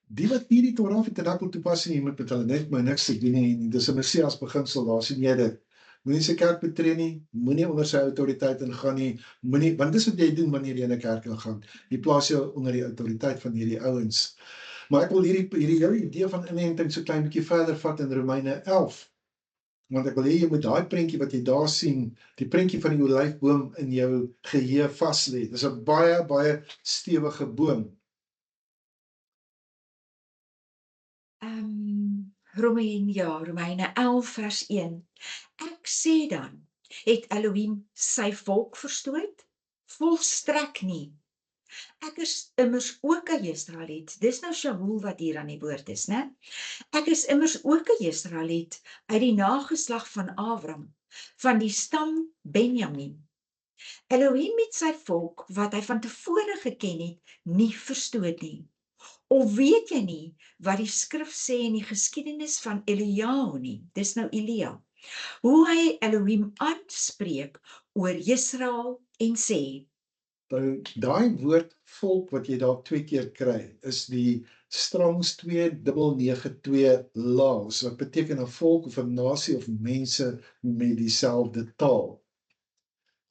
Die wat nie die Torah of die Tanakh wil toepas nie, moet met hulle net my niks te doen nie. Dis 'n Messias beginsel, daar sien jy dit. Moenie sy kerk betree nie, moenie onder sy autoriteit ingaan nie, moenie, want dis wat jy doen wanneer jy in 'n kerk ingaan. Jy plaas jou onder die autoriteit van hierdie ouens. Maar ek wil hierdie hele idee van inenting so klein bietjie verder vat in Romeine 11. Want ek wil hê jy moet daai prentjie wat jy daar sien, die prentjie van die olyfboom in jou geheue vas lê. Dis 'n baie, baie stewige boom. Romeine 11 vers 1. Ek sê dan, het Elohim sy volk verstoot? Volstrek nie. Ek is immers ook 'n Israeliet. Dis nou Shaul wat hier aan die woord is, né? Ek is immers ook 'n Israeliet uit die nageslag van Abraham, van die stam Benjamin. Elohim het sy volk, wat hy van tevore geken het, nie verstoot nie. Of weet jy nie wat die skrif sê in die geskiedenis van Eliyahu nie? Dis nou Elia. Hoe hy Elohim aanspreek oor Israel en sê, Nou, daai woord volk wat jy daar 2 keer kry, is die Strongs 2992 laws, wat beteken 'n volk of 'n nasie of mense met dieselfde taal.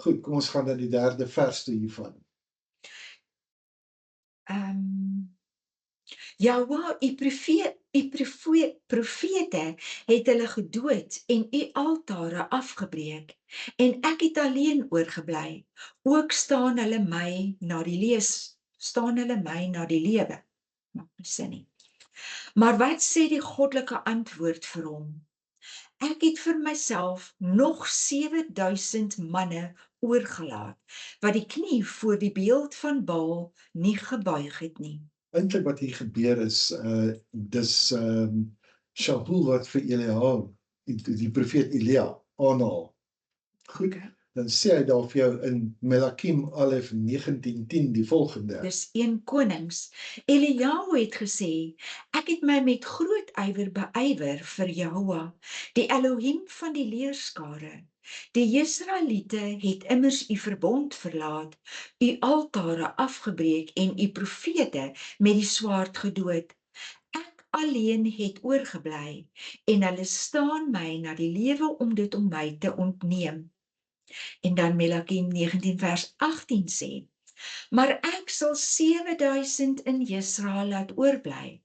Goed, kom ons gaan na die 3de vers toe hiervan. Jahwe, u profete het hulle gedood en u altare afgebreek, en ek het alleen oorgebly. Ook staan hulle my na die lewe. Maak nie sin nie. Maar wat sê die goddelike antwoord vir hom? Ek het vir myself nog 7000 manne oorgelaat, wat die knie voor die beeld van Baal nie gebuig het nie. Eintlik wat hier gebeur is, dis Shaul wat vir Eliyahu, die profeet Elia, aanhaal. Goed, dan sê hy daar vir jou in Melakim Alef 19:10 die volgende. Dis 1 Konings. Eliyahu het gesê, ek het my met groot ywer beywer vir Jahwe, die Elohim van die leerskare. Die Israeliete het immers u verbond verlaat, u altare afgebreek en u profete met die swaard gedood. Ek alleen het oorgebly, en hulle staan my na die lewe om dit om my te ontneem. En dan Melakim 19 vers 18 sê, maar ek sal 7000 in Israel laat oorbly,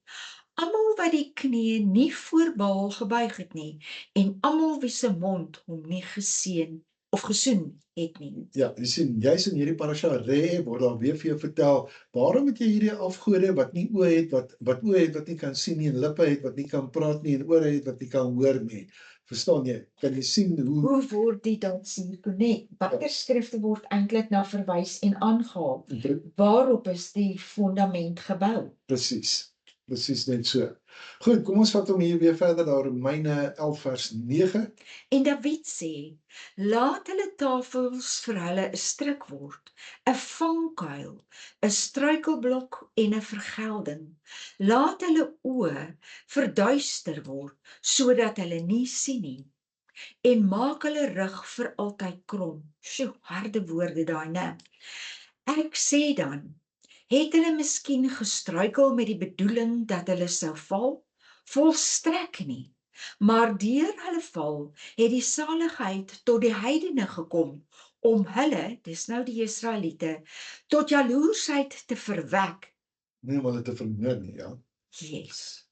almal wat die knie nie voor Baal gebuig het nie, en almal wie se mond hom nie geseën of gesoen het nie. Ja, jy sien, jy's in hierdie parasha Re, word daar weer vir jou vertel, waarom het jy hierdie afgode wat nie oë het, wat oë het wat nie kan sien nie, en lippe het wat nie kan praat nie, en ore het wat nie kan hoor nie. Verstaan jy? Kan jy sien hoe word dit dan sien connect? Watter skrifte word eintlik na verwys en aangehaal? Waarop is die fundament gebou? Presies net so. Goed, kom ons vat hom hier weer verder daar Romeine 11 vers 9. En David sê, laat hulle tafels vir hulle 'n stryk word, 'n vangkuil, 'n struikelblok en 'n vergelding. Laat hulle oë verduister word, sodat hulle nie sien nie. En maak hulle rug vir altyd krom. Sjoe, harde woorde daai, né? Ek sê dan, het hulle miskien gestruikel met die bedoeling dat hulle sou val? Volstrek nie. Maar deur hulle val, het die saligheid tot die heidene gekom, om hulle, dis nou die Israeliete, tot jaloersheid te verwek. Nie om hulle te vermoor nie, ja. Yes.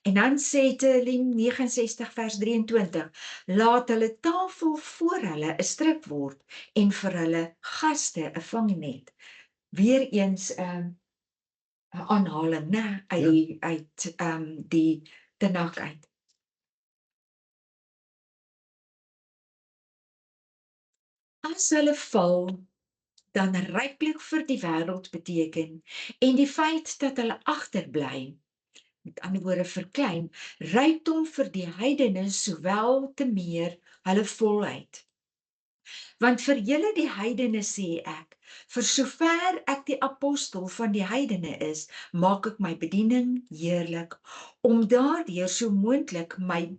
En dan sê Tehillim 69 vers 23, laat hulle tafel voor hulle 'n stryk word, en vir hulle gaste 'n vangnet. Weereens 'n aanhaling, né, uit die Tanakh uit. As hulle val, dan ryklik vir die wêreld beteken, en die feit dat hulle agterbly, met ander woorde verklein, rykdom vir die heidene sowel te meer hulle volheid. Want vir julle die heidene sê ek, vir sover ek die apostel van die heidene is, maak ek my bediening heerlik, om daardeur so moontlik my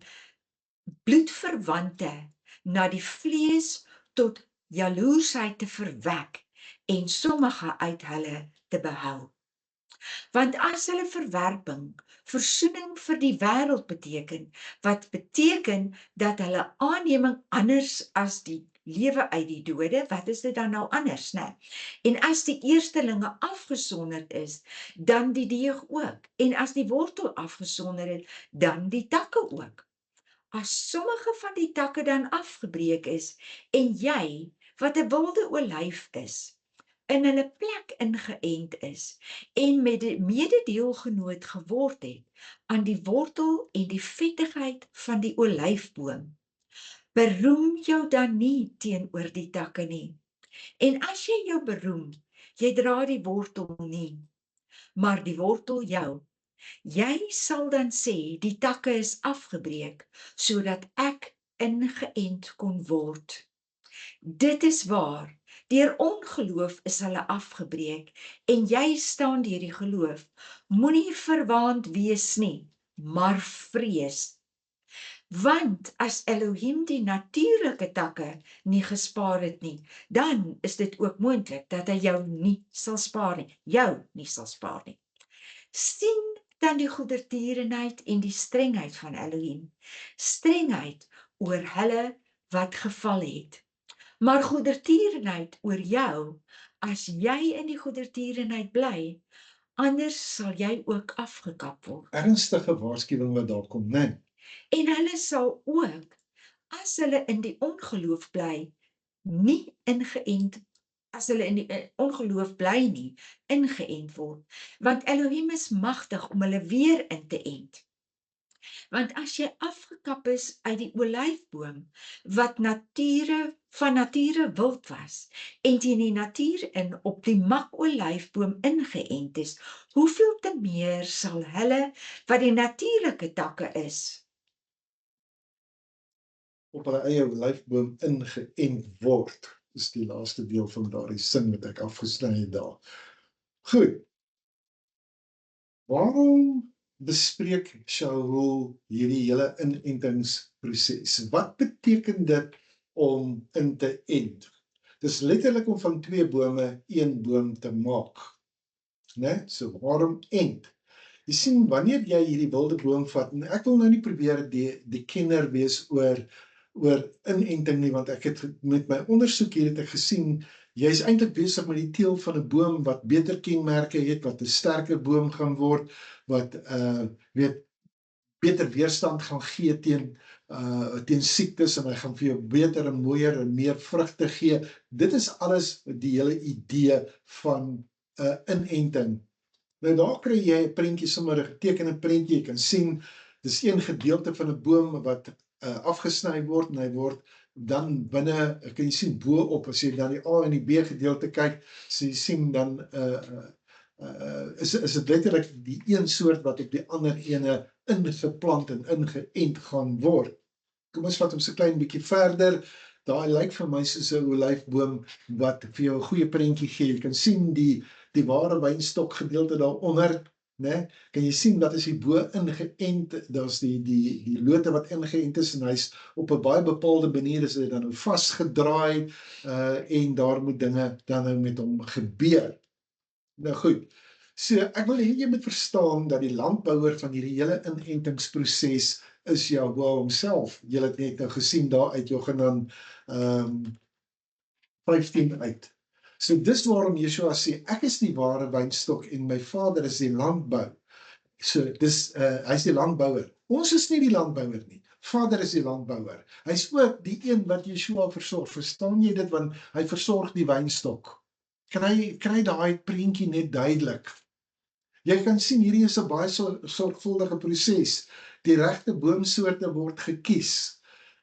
bloedverwante na die vlees tot jaloersheid te verwek, en sommige uit hulle te behou. Want as hulle verwerping, versoening vir die wêreld beteken, wat beteken dat hulle aanneming anders as die lewe uit die dode, wat is dit dan nou anders, né? En as die eerstelinge afgesonderd is, dan die deeg ook. En as die wortel afgesonder het, dan die takke ook. As sommige van die takke dan afgebreek is, en jy, wat 'n wilde olyf is, in hulle plek ingeënt is, en met die mededeelgenoot geword het aan die wortel en die vettigheid van die olyfboom, beroem jou dan nie teenoor die takke nie. En as jy jou beroem, jy dra die wortel nie, maar die wortel jou. Jy sal dan sê, die takke is afgebreek, sodat ek ingeënt kon word. Dit is waar, deur ongeloof is hulle afgebreek, en jy staan deur die geloof. Moenie verwaand wees nie, maar vrees. Want as Elohim die natuurlike takke nie gespaar het nie, dan is dit ook moontlik dat hy jou nie sal spaar nie, Sien dan die goedertierenheid en die strengheid van Elohim, strengheid oor hulle wat geval het, maar goedertierenheid oor jou, as jy in die goedertierenheid bly, anders sal jy ook afgekap word. Ernstige waarskuwing wat daar kom, né? En hulle sal ook, as hulle in die ongeloof bly, nie ingeënt, as hulle in die ongeloof bly nie, ingeënt word, want Elohim is magtig om hulle weer in te ent. Want as jy afgekap is uit die olyfboom, wat van nature wild was, en teen die natuur in op die makolyfboom ingeënt is, hoeveel te meer sal hulle wat die natuurlike takke is, Op hulle eie olyfboom ingeënt word, is die laaste deel van daardie sin wat ek afgesny het daar. Goed. Waarom bespreek Shaul hierdie hele inentingsproses? Wat beteken dit om in te ent? Dis letterlik om van 2 bome 1 boom te maak, né? So waarom ent? Jy sien, wanneer jy hierdie wilde boom vat, en ek wil nou nie probeer die kenner wees oor inenting nie, want ek het met my ondersoek hier het ek gesien, jy is eintlik besig met die teel van 'n boom wat beter kenmerke het, wat 'n sterker boom gaan word, wat beter weerstand gaan gee teen siektes, en hy gaan vir jou beter en mooier en meer vrugte gee. Dit is alles die hele idee van inenting. Nou daar kry jy 'n prentjie, sommer 'n getekende prentjie, jy kan sien, dis een gedeelte van 'n boom wat afgesny word, en hy word dan binne, kan jy sien bo op, as jy dan die A en die B gedeelte kyk, so jy sien dan is dit letterlik die een soort wat op die ander ene ingeplant en ingeënt gaan word. Kom ons vat hom so klein bietjie verder. Daai lyk vir my soos 'n olyfboom wat vir jou 'n goeie prentjie gee. Jy kan sien die ware wynstok gedeelte daaronder, né? Kan jy sien dat is die bo ingeënt, daar's die lote wat ingeënt is, en hy's op 'n baie bepaalde manier is hy dan nou vasgedraai, en daar moet dinge dan nou met hom gebeur. Nou goed, so ek wil hê jy moet verstaan dat die landbouer van hierdie hele inentingsproses is Jahwe homself. Jy het net nou gesien daar uit Johannes 15 uit. So dis waarom Yeshua sê, ek is die ware wynstok en my Vader is die landbou. So dis hy's die landbouer. Ons is nie die landbouer nie. Vader is die landbouer. Hy's ook die een wat Yeshua versorg. Verstaan jy dit? Want hy versorg die wynstok. Kry daai prentjie net duidelik. Jy kan sien hierdie is 'n baie sorgvuldige proses. Die regte boomsoorte word gekies.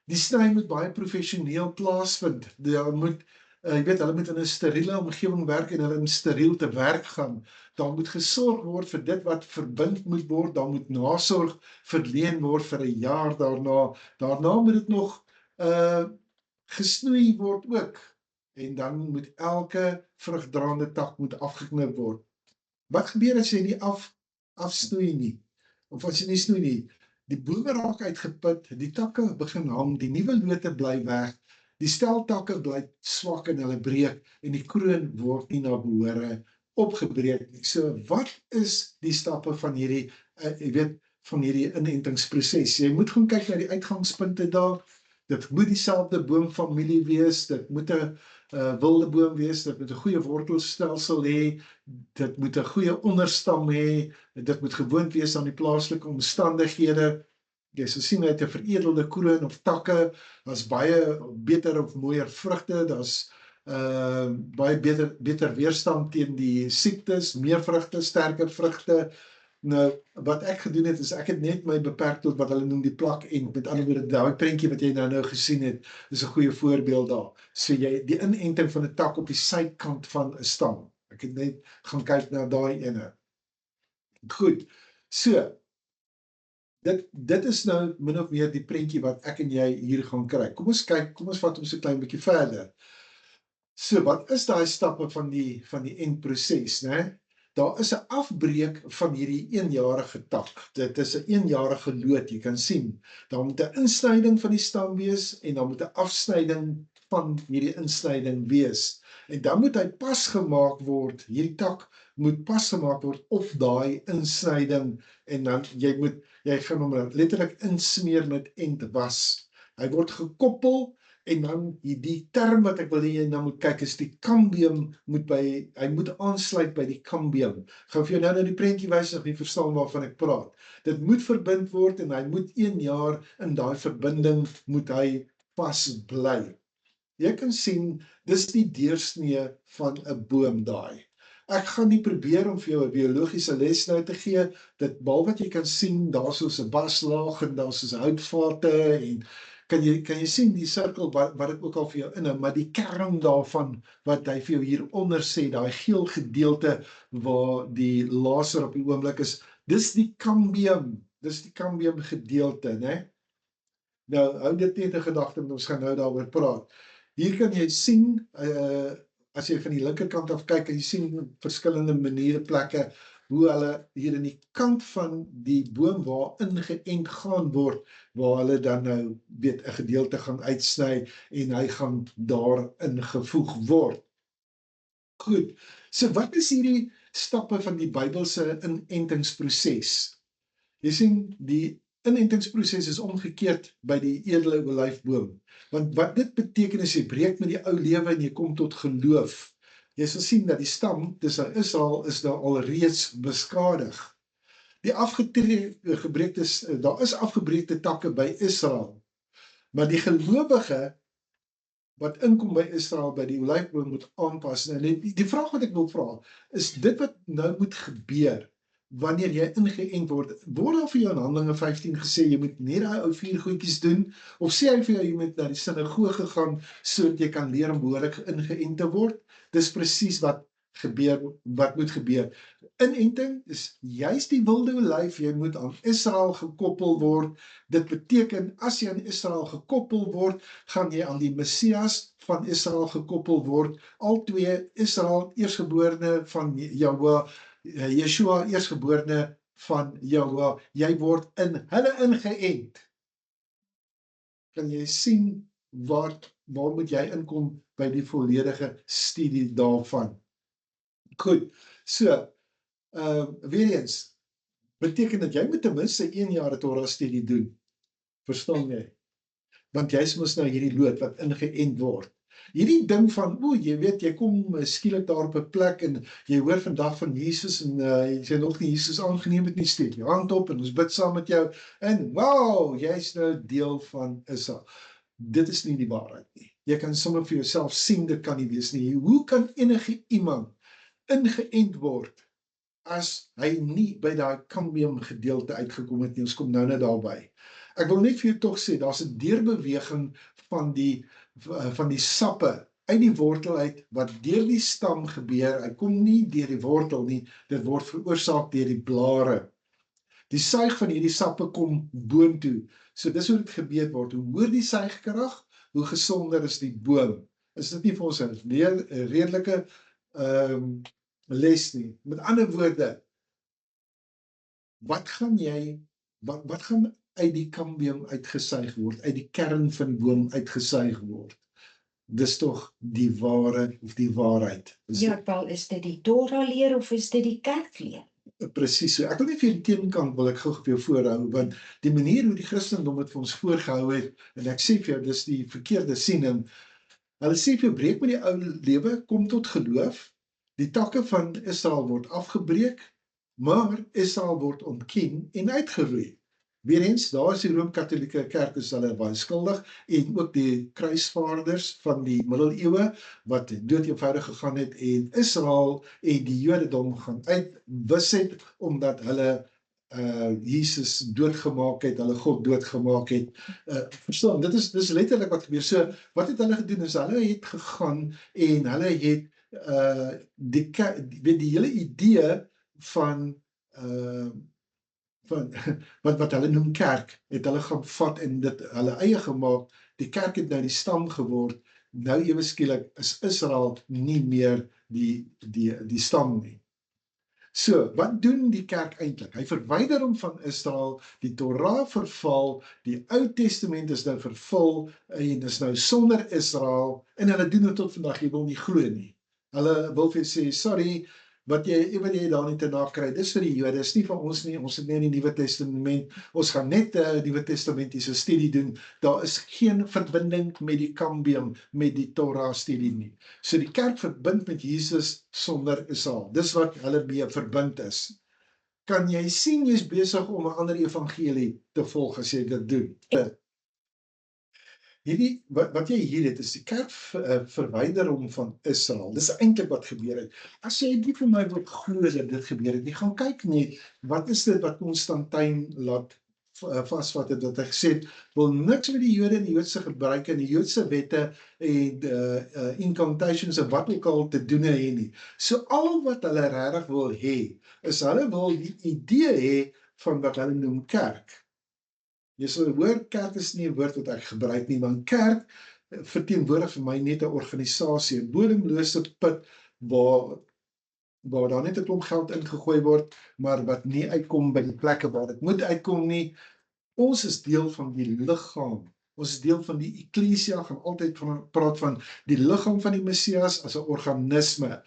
Die sny moet baie professioneel plaasvind. Hulle moet in 'n steriele omgewing werk en hulle moet steriel te werk gaan. Daar moet gesorg word vir dit wat verbind moet word. Daar moet nasorg verleen word vir 'n jaar daarna. Daarna moet dit nog gesnoei word ook. En dan moet elke vrugdraande tak moet afgeknip word. Wat gebeur as jy nie afsnoei nie? Of as jy nie snoei nie? Die bome raak uitgeput, die takke begin hang, die nuwe lote bly weg, die steltakke bly swak en hulle breek, en die kroon word nie na behore opgebreek nie. So wat is die stappe van hierdie van hierdie inentingsproses? Jy moet gaan kyk na die uitgangspunte daar. Dit moet dieselfde boomfamilie wees, dit moet 'n wilde boom wees, dit moet 'n goeie wortelstelsel hê, dit moet 'n goeie onderstam hê, dit moet gewoond wees aan die plaaslike omstandighede. Jy sal sien uit 'n veredelde kroon of takke, daar's baie beter of mooier vrugte, daar's baie beter weerstand teen die siektes, meer vrugte, sterker vrugte. Nou, wat ek gedoen het, is ek het net my beperk tot wat hulle noem die plak en met ander woorde, daai prentjie wat jy nou gesien het, is 'n goeie voorbeeld daar. So jy, die inenting van 'n tak op die sydkant van 'n stam. Ek het net gaan kyk na daai ene. Goed, so, dit is nou min of meer die prentjie wat ek en jy hier gaan kry. Kom ons kyk, kom ons vat ons 'n klein bietjie verder. So, wat is daai stappe van die eindproses, né? Daar is 'n afbreek van hierdie eenjarige tak. Dit is 'n eenjarige loot, jy kan sien. Daar moet 'n insnyding van die stam wees en dan moet 'n afsnyding van hierdie insnyding wees. En dan moet hy pasgemaak word, hierdie tak moet pasgemaak word op daai insnyding en dan jy gaan hom letterlik insmeer met entwas. Hy word gekoppel en dan die term wat ek wil hê jy nou moet kyk is die cambium hy moet aansluit by die cambium. Ek gaan vir jou nou die prentjie wys as jy verstaan waarvan ek praat. Dit moet verbind word en hy moet 1 jaar in daai verbinding moet hy vas bly. Jy kan sien, dis die deursnee van 'n boom daai. Ek gaan nie probeer om vir jou 'n biologiese les nou te gee, dit behalwe wat jy kan sien, daar's soos 'n baslaag en daar's soos houtvate en kan jy sien die sirkel wat ek ook al vir jou inhou, maar die kern daarvan wat hy vir jou hieronder sê, daai geel gedeelte waar die laser op die oomblik is, dis die cambium gedeelte, né? Nou, hou dit net in gedagte, ons gaan nou daaroor praat. Hier kan jy sien, as jy van die linkerkant af kyk, kan jy sien verskillende maniere, plekke, hoe hulle hier in die kant van die boom waar ingeënt gaan word, waar hulle dan nou, 'n gedeelte gaan uitsny en hy gaan daar ingevoeg word. Goed, so wat is hierdie stappe van die Bybelse inentingsproses? Jy sien, die inentingsproses is omgekeerd by die edele olyfboom. Want wat dit beteken is, jy breek met die ou lewe en jy kom tot geloof. Jy sal sien dat die stam tussen Israel is daar alreeds beskadig. Daar is afgebreekte takke by Israel, maar die gelowige wat inkom by Israel, by die olyfboom moet aanpas. Nou, die vraag wat ek wil vra, is dit wat nou moet gebeur, wanneer jy ingeënt word al vir jou in Handelinge 15 gesê, jy moet net daai ou 4 goedjies doen, of sê hy vir jou, jy moet na die sinagoge gaan, sodat jy kan leer om behoorlik ingeënt te word? Dis presies wat moet gebeur. Inenting is juist die wilde olyf, jy moet aan Israel gekoppel word. Dit beteken, as jy aan Israel gekoppel word, gaan jy aan die Messias van Israel gekoppel word. Al twee, Israel, eersgeborene van Yeshua, eersgeborene van Jahweh, jy word in hulle ingeënt. Kan jy sien waar moet jy inkom by die volledige studie daarvan? Goed, so, weer eens, beteken dat jy moet ten minste 1 jaar Torah studie doen. Verstaan jy? Want jy is mos nou hierdie loot wat ingeënt word. Hierdie ding van, jy weet, jy kom skielik daar op 'n plek en jy hoor vandag van Jesus en jy sê nog nie Jesus aangeneem het nie, steek jou hand op en ons bid saam met jou en wow, jy's nou deel van Israel. Dit is nie die waarheid nie. Jy kan sommer vir jouself sien, dit kan nie wees nie. Hoe kan enige iemand ingeënt word as hy nie by daai cambium gedeelte uitgekom het nie? Ons kom nou net daarby. Ek wil net vir jou tog sê, daar's 'n deurbeweging van die sappe uit die wortel uit, wat deur die stam gebeur. Hy kom nie deur die wortel nie, dit word veroorsaak deur die blare. Die suig van hierdie sappe kom boontoe. So dis hoe dit gebeur word. Hoe hoër die suigkrag, hoe gesonder is die boom. Is dit nie vir ons 'n redelike les nie? Met ander woorde, wat gaan uit die cambium uitgesuig word, uit die kern van die boom uitgesuig word? dis tog die ware of die waarheid. Ja, Paul, is dit die Torah leer of is dit die kerkleer? Presies so. Ek wil net vir die teenkant wil ek gou vir jou voorhou, want die manier hoe die Christendom het vir ons voorgehou het, en ek sê vir jou, dis die verkeerde siening. Hulle sê vir jou, breek met die ou lewe, kom tot geloof, die takke van Israel word afgebreek, maar Israel word ontken en uitgeroei. Weerens, daar is die Room-Katholieke Kerk is hulle baie skuldig, en ook die kruisvaarders van die middeleeue, wat dood eenvoudig gegaan het, en Israel en die Jodendom gaan uitwis het, omdat hulle Jesus doodgemaak het, hulle God doodgemaak het. Verstaan, dis letterlik wat gebeur. So, wat het hulle gedoen, is hulle het gegaan, en hulle het die hele idee van wat hulle noem kerk, het hulle gaan vat en dit hulle eie gemaak. Die kerk het nou die stam geword. Nou ewe skielik is Israel nie meer die stam nie. So, wat doen die kerk eintlik? Hy verwyder hom van Israel, die Torah verval, die Ou Testament is nou vervul en is nou sonder Israel, en hulle doen dit tot vandag, jy wil nie glo nie. Hulle wil vir sê, sorry, wat jy daar nie te nakry, dis vir die Jode, is nie van ons nie, ons het nie in die Nuwe Testament, ons gaan net Nuwe Testamentiese studie doen, daar is geen verbinding met die kambium, met die Torah studie nie. So die kerk verbind met Jesus sonder Israel, dis wat hulle mee verbind is. Kan jy sien, jy is besig om 'n ander evangelie te volg as jy dit doen? Wat jy hier het, is die kerk verwyder hom van Israel. Dis eintlik wat gebeur het. As jy nie vir my wil glo dat dit gebeur het nie, gaan kyk net, wat is dit wat Constantijn laat vasvat het, wat hy gesê het, wil niks met die Jode en die Joodse gebruike en die Joodse wette en incantations en wat ook al te doen hê nie. So al wat hulle regtig wil hê, is hulle wil die idee hê van wat hulle noem kerk. Jy sal hoor, kerk is nie 'n woord wat ek gebruik nie, want kerk verteenwoordig vir my net 'n organisasie, 'n bodemlose put waar daar net 'n klomp geld ingegooi word, maar wat nie uitkom by die plekke waar dit moet uitkom nie. Ons is deel van die liggaam. Ons is deel van die eklesia, gaan altyd praat van die liggaam van die Messias as 'n organisme.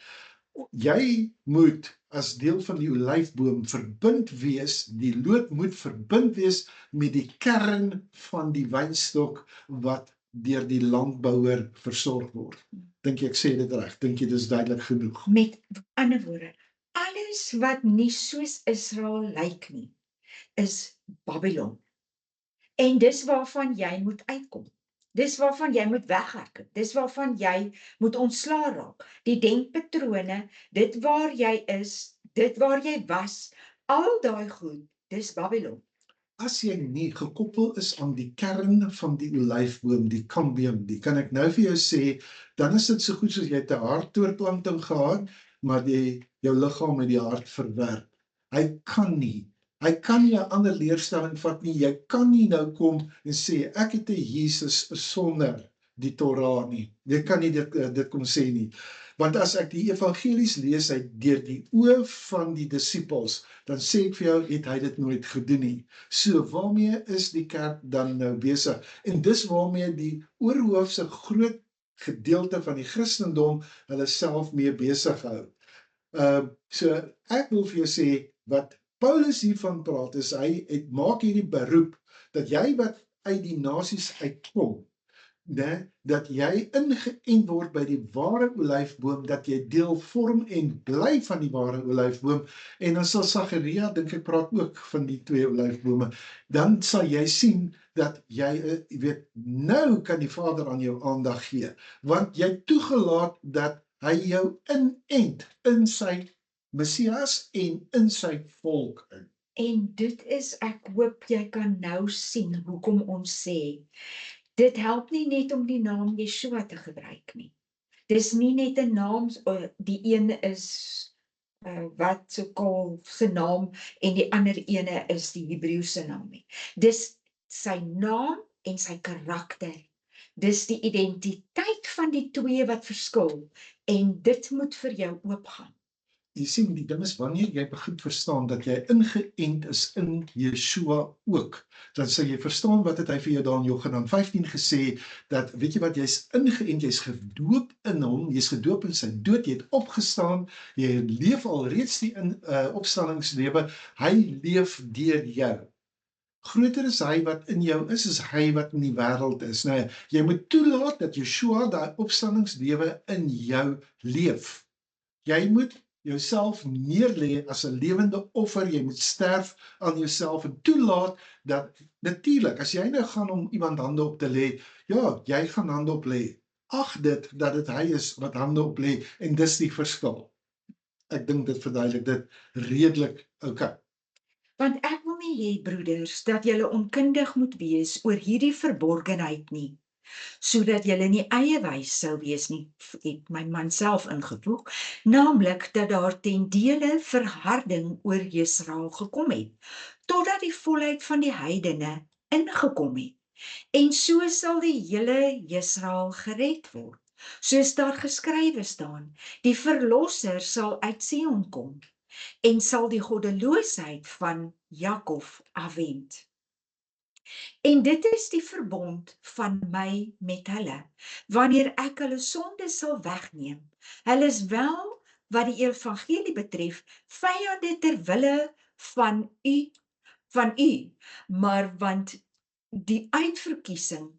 Jy moet as deel van die olyfboom verbind wees, die loot moet verbind wees met die kern van die wynstok wat deur die landbouer versorg word. Dink jy ek sê dit reg? Dink jy dis duidelik genoeg? Met ander woorde, alles wat nie soos Israel lyk nie, is Babylon. En dis waarvan jy moet uitkom. Dis waarvan jy moet weghardloop. Dis waarvan jy moet ontslaa raak. Die denkpatrone, dit waar jy is, dit waar jy was, al daai goed, dis Babylon. As jy nie gekoppel is aan die kern van die olyfboom, die kambium, die kan ek nou vir jou sê, dan is dit so goed soos jy het 'n harttoortplanting gehad, maar jou liggaam het die hart verwerp. Hy kan nie 'n ander leerstelling vat nie. Jy kan nie nou kom en sê, ek het 'n Jesus sonder die Torah nie. Jy kan nie dit kom sê nie. Want as ek die evangelies lees uit deur die oë van die disippels, dan sê ek vir jou, het hy dit nooit gedoen nie. So waarmee is die kerk dan nou besig? En dis waarmee die oorhoofse groot gedeelte van die Christendom hulle self mee besig hou. So ek wil vir jou sê, wat Paulus hiervan praat, is hy maak hierdie beroep, dat jy wat uit die nasies uitkom, dat jy ingeënt word by die ware olyfboom, dat jy deel vorm en bly van die ware olyfboom, en dan sal Sagaria, dink ek, praat ook van die twee olyfbome, dan sal jy sien, dat jy, nou kan die Vader aan jou aandag gee, want jy toegelaat dat hy jou inent in sy Messias en in sy volk in. En dit is, ek hoop jy kan nou sien hoekom ons sê, dit help nie net om die naam Yeshua te gebruik nie. Dis nie net 'n naam, die ene is wat sokal se naam en die ander ene is die Hebreëse naam nie. Dis sy naam en sy karakter. Dis die identiteit van die twee wat verskil en dit moet vir jou oopgaan. jy sien, die ding is, wanneer jy begin verstaan dat jy ingeënt is in Yeshua ook, dan sal jy verstaan wat het hy vir jou daar in Johannes 15 gesê, dat, weet jy wat, jy's ingeënt, jy's gedoop in hom, jy's gedoop in sy dood, jy het opgestaan, jy leef al reeds die opstandingslewe, hy leef deur jou. Groter is hy wat in jou is hy wat in die wêreld is. Nou, jy moet toelaat dat Yeshua daai opstandingslewe in jou leef. Jy moet jouself neerlê as 'n lewende offer, jy moet sterf aan jouself en toelaat dat, natuurlik, as jy nou gaan om iemand hande op te lê, ja, jy gaan hande op lê. Ag dit, dat dit hy is wat hande op lê, en dis die verskil. Ek dink dit verduidelik dit redelik okay. Want ek wil nie hê, broeders, dat julle onkundig moet wees oor hierdie verborgenheid nie, sodat julle nie eie wys sou wees nie, het my man self ingevoeg, naamlik dat daar ten dele verharding oor Israel gekom het, totdat die volheid van die heidene ingekom het. En so sal die hele Israel gered word, soos daar geskrywe staan, die verlosser sal uit Sion kom, en sal die goddeloosheid van Jakob afwend. En dit is die verbond van my met hulle, wanneer ek hulle sonde sal wegneem. Hulle is wel, wat die evangelie betref, vyande ter wille van u, maar want die uitverkiesing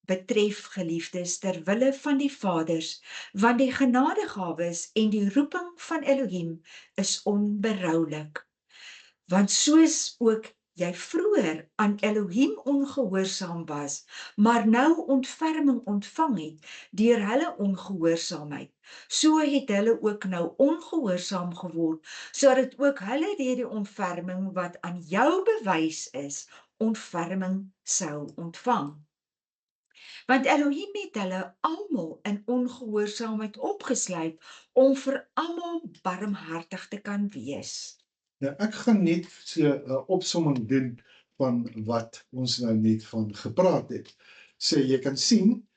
betref, geliefdes, ter wille van die vaders, want die genadegawes en die roeping van Elohim is onberoulik. Want soos ook jy vroeër aan Elohim ongehoorsaam was, maar nou ontferming ontvang het deur hulle ongehoorsaamheid, so het hulle ook nou ongehoorsaam geword, sodat ook hulle deur die ontferming wat aan jou bewys is, ontferming sou ontvang. Want Elohim het hulle almal in ongehoorsaamheid opgesluit om vir almal barmhartig te kan wees. Nou, ek gaan net so 'n opsomming doen van wat ons nou net van gepraat het. So jy kan sien,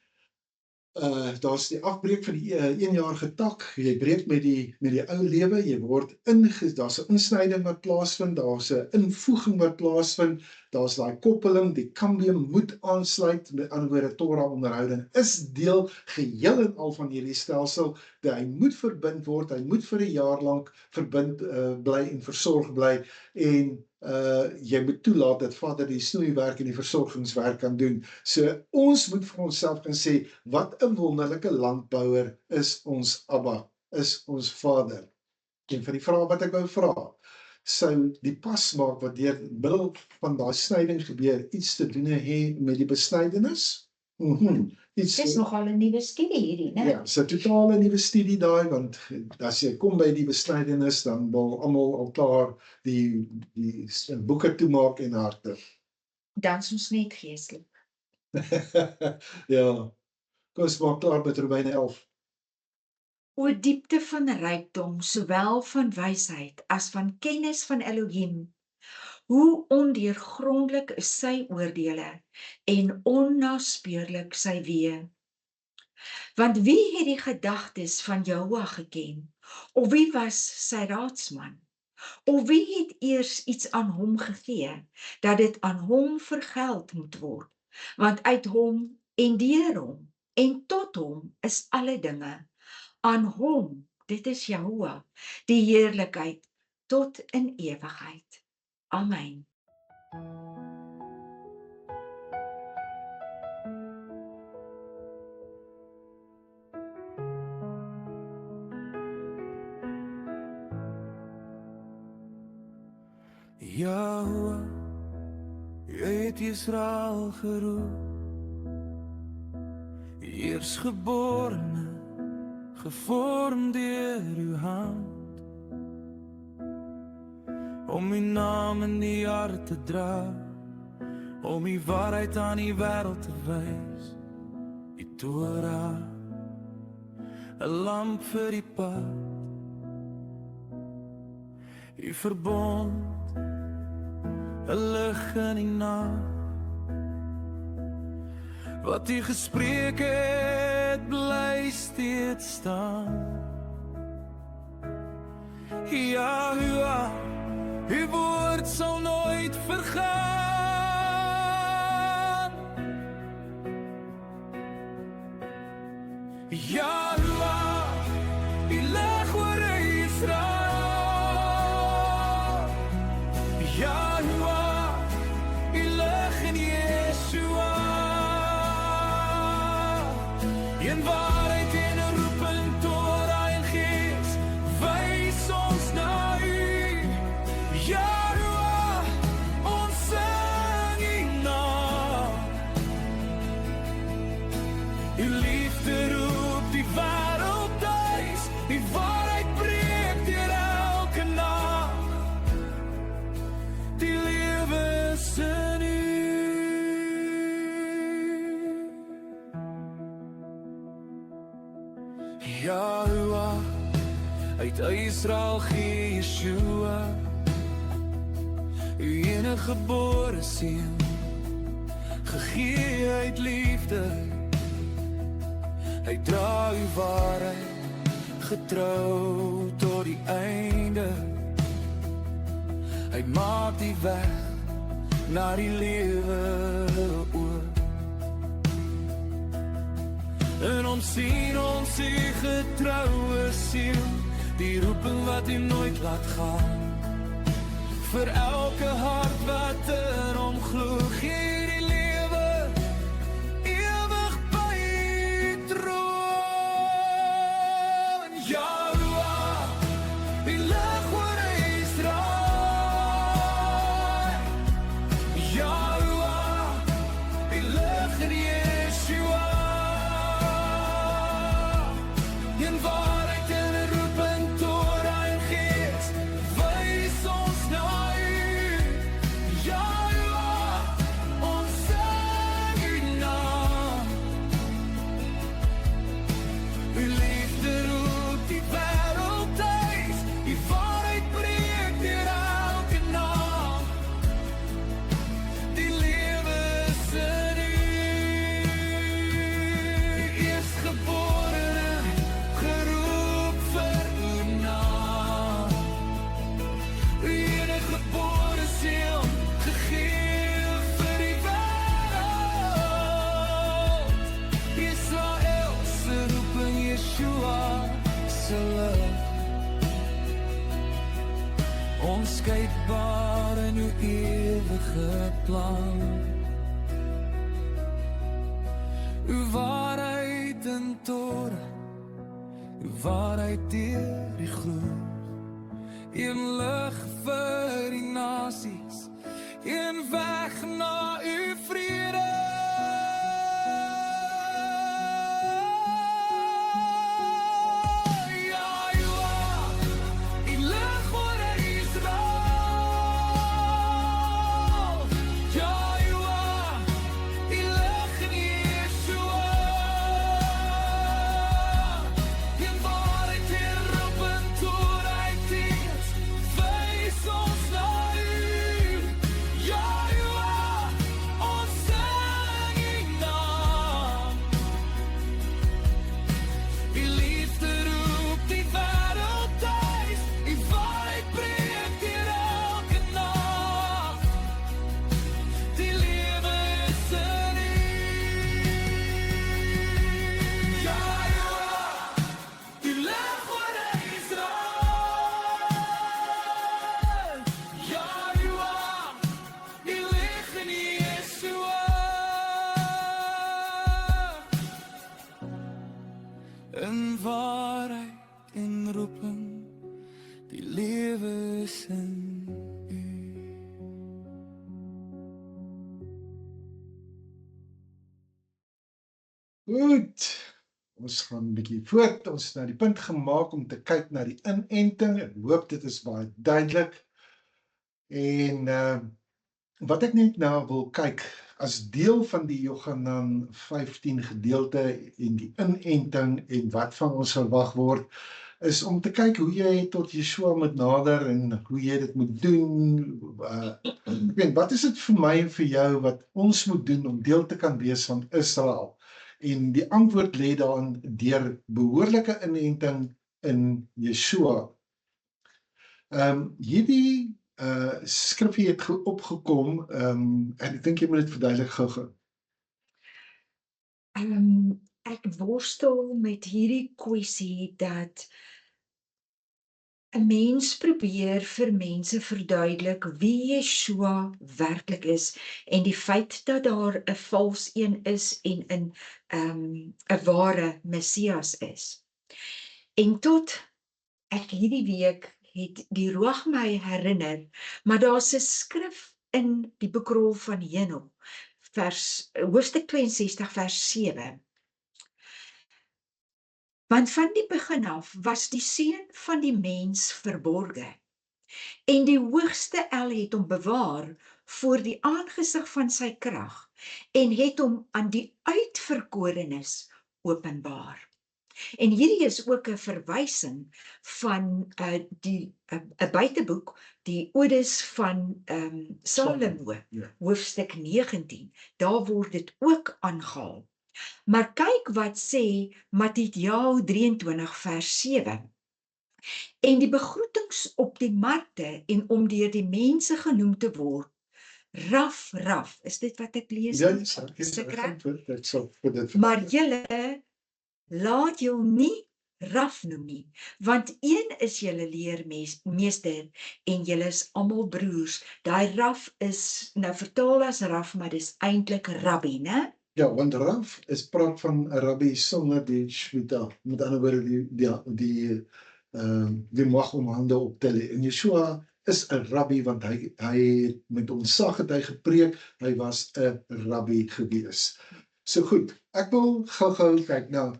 daar's die afbreek van die eenjarige tak, jy breek met die ou lewe, jy word daar's 'n insnyding wat plaasvind, daar's 'n invoeging wat plaasvind, daar's daai koppeling, die cambium moet aansluit, met ander woorde Torah onderhouding is deel geheel en al van hierdie stelsel, dat hy moet verbind word, hy moet vir 'n jaar lank verbind bly en versorg bly, en jy moet toelaat dat Vader die snoeiwerk en die versorgingswerk kan doen. So ons moet vir onsself gaan sê, wat 'n wonderlike landbouer is ons Abba, is ons Vader. En vir die vraag wat ek wou vra, sou die pasmaak wat deur middel van daai snyding gebeur iets te doen hê met die besnydenis? Dit is nogal 'n nuwe studie hierdie, né? Ja, so totaal 'n nuwe studie daai, want as jy kom by die besnydenis, dan wil almal al klaar die boeke toemaak en harte. Dan is ons net geestelik. Ja, kom ons maak klaar met Romeine 11. O diepte van rykdom, sowel van wysheid as van kennis van Elohim, hoe ondeurgrondelik is sy oordeele en onnaspeurlik sy weë. Want wie het die gedagtes van Jahua geken? Of wie was sy raadsman? Of wie het eers iets aan hom gegee, dat dit aan hom vergeld moet word? Want uit hom en deur hom en tot hom is alle dinge. Aan hom, dit is Jahua, die heerlikheid tot in ewigheid. Amen. Jahua, jy het Israel geroep, eersgeborene, gevorm deur uw hand, om uw naam in die hart te dra, om die waarheid aan die wêreld te wys, die Torah, 'n lamp vir die pad, die verbond, 'n lig in die nag, wat u gespreek het, bly steeds staan. Yahuwah, uw woord zal nooit vergaan. Yahuwah, Ilah oor Israel. Yahuwah, Ilah in Yeshua. In waarheid en roeping Torah en Gees, wys ons na U. Yahuwah, ons sing U naam. U liefde roep die wêreld duis, die waarheid breek deur elke nag. Die lewe is in U. Yahuwah, uit Israel gee Yeshua, U enige gebore seun, gegee uit liefde. Hy dra U waarheid getrou tot die einde. Hy maak die weg na die lewe oop. En ons sien ons U getroue siel, die roeping wat U nooit laat gaan. Vir elke hart wat in Hom glo, gee die lewe ewig by U troon. Yahuwah, Ilah oor Israel. Yahuwah, Ilah in Yeshua. In waarheid en roeping Torah en Gees, wys ons na U. Yahuwah, ons sing U naam. U liefde roep die wêreld duis, U waarheid breek deur elke nag. Die lewe is in U. Eerstgeborene, geroep vir U naam. U enige gebore siel, gegee vir die wêreld. Israel se roeping, Yeshua se lig. Onskeidbaar in U ewige plan. U waarheid in Torah, U waarheid deur die gloed. Een lig vir die nasies, een weg na U vrede. Yahuwah, Ilah oor Israel. Yahuwah, Ilah in Yeshua. In waarheid en roeping Torah en Gees, wys ons na U. Yahuwah, ons sing U naam. U liefde roep die wêreld duis, U waarheid breek deur elke nag. Die lewe is in U. Yahuwah, Ilah oor Israel. Yahuwah, Ilah in Yeshua. In waarheid en roeping, die lewe is in U. Goed, ons gaan 'n bietjie voort. Ons het nou die punt gemaak om te kyk na die inenting. Ek hoop dit is baie duidelik. En wat ek net nou wil kyk, as deel van die Johanan 15 gedeelte en die inenting en wat van ons verwag word, is om te kyk hoe jy tot Yeshua moet nader en hoe jy dit moet doen. Ek weet, wat is dit vir my en vir jou wat ons moet doen om deel te kan wees van Israel? En die antwoord lê daarin deur behoorlike inenting in Yeshua. Hierdie skrifgie het opgekom, en ek dink jy moet dit verduidelik gou-gou. Ek worstel met hierdie kwessie dat 'n mens probeer vir mense verduidelik wie Yeshua werklik is en die feit dat daar 'n vals een is en 'n ware Messias is. En tot ek hierdie week het die Ruach my herinner, maar daar's 'n skrif in die boekrol van Henok, hoofstuk 62 vers 7. Want van die begin af was die seun van die mens verborge, en die hoogste El het hom bewaar voor die aangesig van sy krag, en het hom aan die uitverkorenes openbaar. En hierdie is ook 'n verwysing van 'n buiteboek, die Odes van Salomo, Ja. hoofstuk 19. Daar word dit ook aangehaal. Maar kyk wat sê Matteus 23 vers 7. En die begroetings op die markte en om deur die mense genoem te word, raf, raf. Is dit wat ek lees? Ja, Is ek reg? ek sal vir dit Maar julle laat jou nie raf noem nie, want een is julle leermeester en julle is almal broers. Daai raf is nou vertaal as raf, maar dis eintlik rabbi, né? Ja, want Rav is praat van 'n rabbi sonder die shmita. Met ander woorde die mag om hande op te lê. En Yeshua is 'n rabbi want hy met ontzag het hy gepreek. Hy was 'n rabbi gewees. So goed, ek wil gou-gou kyk nou.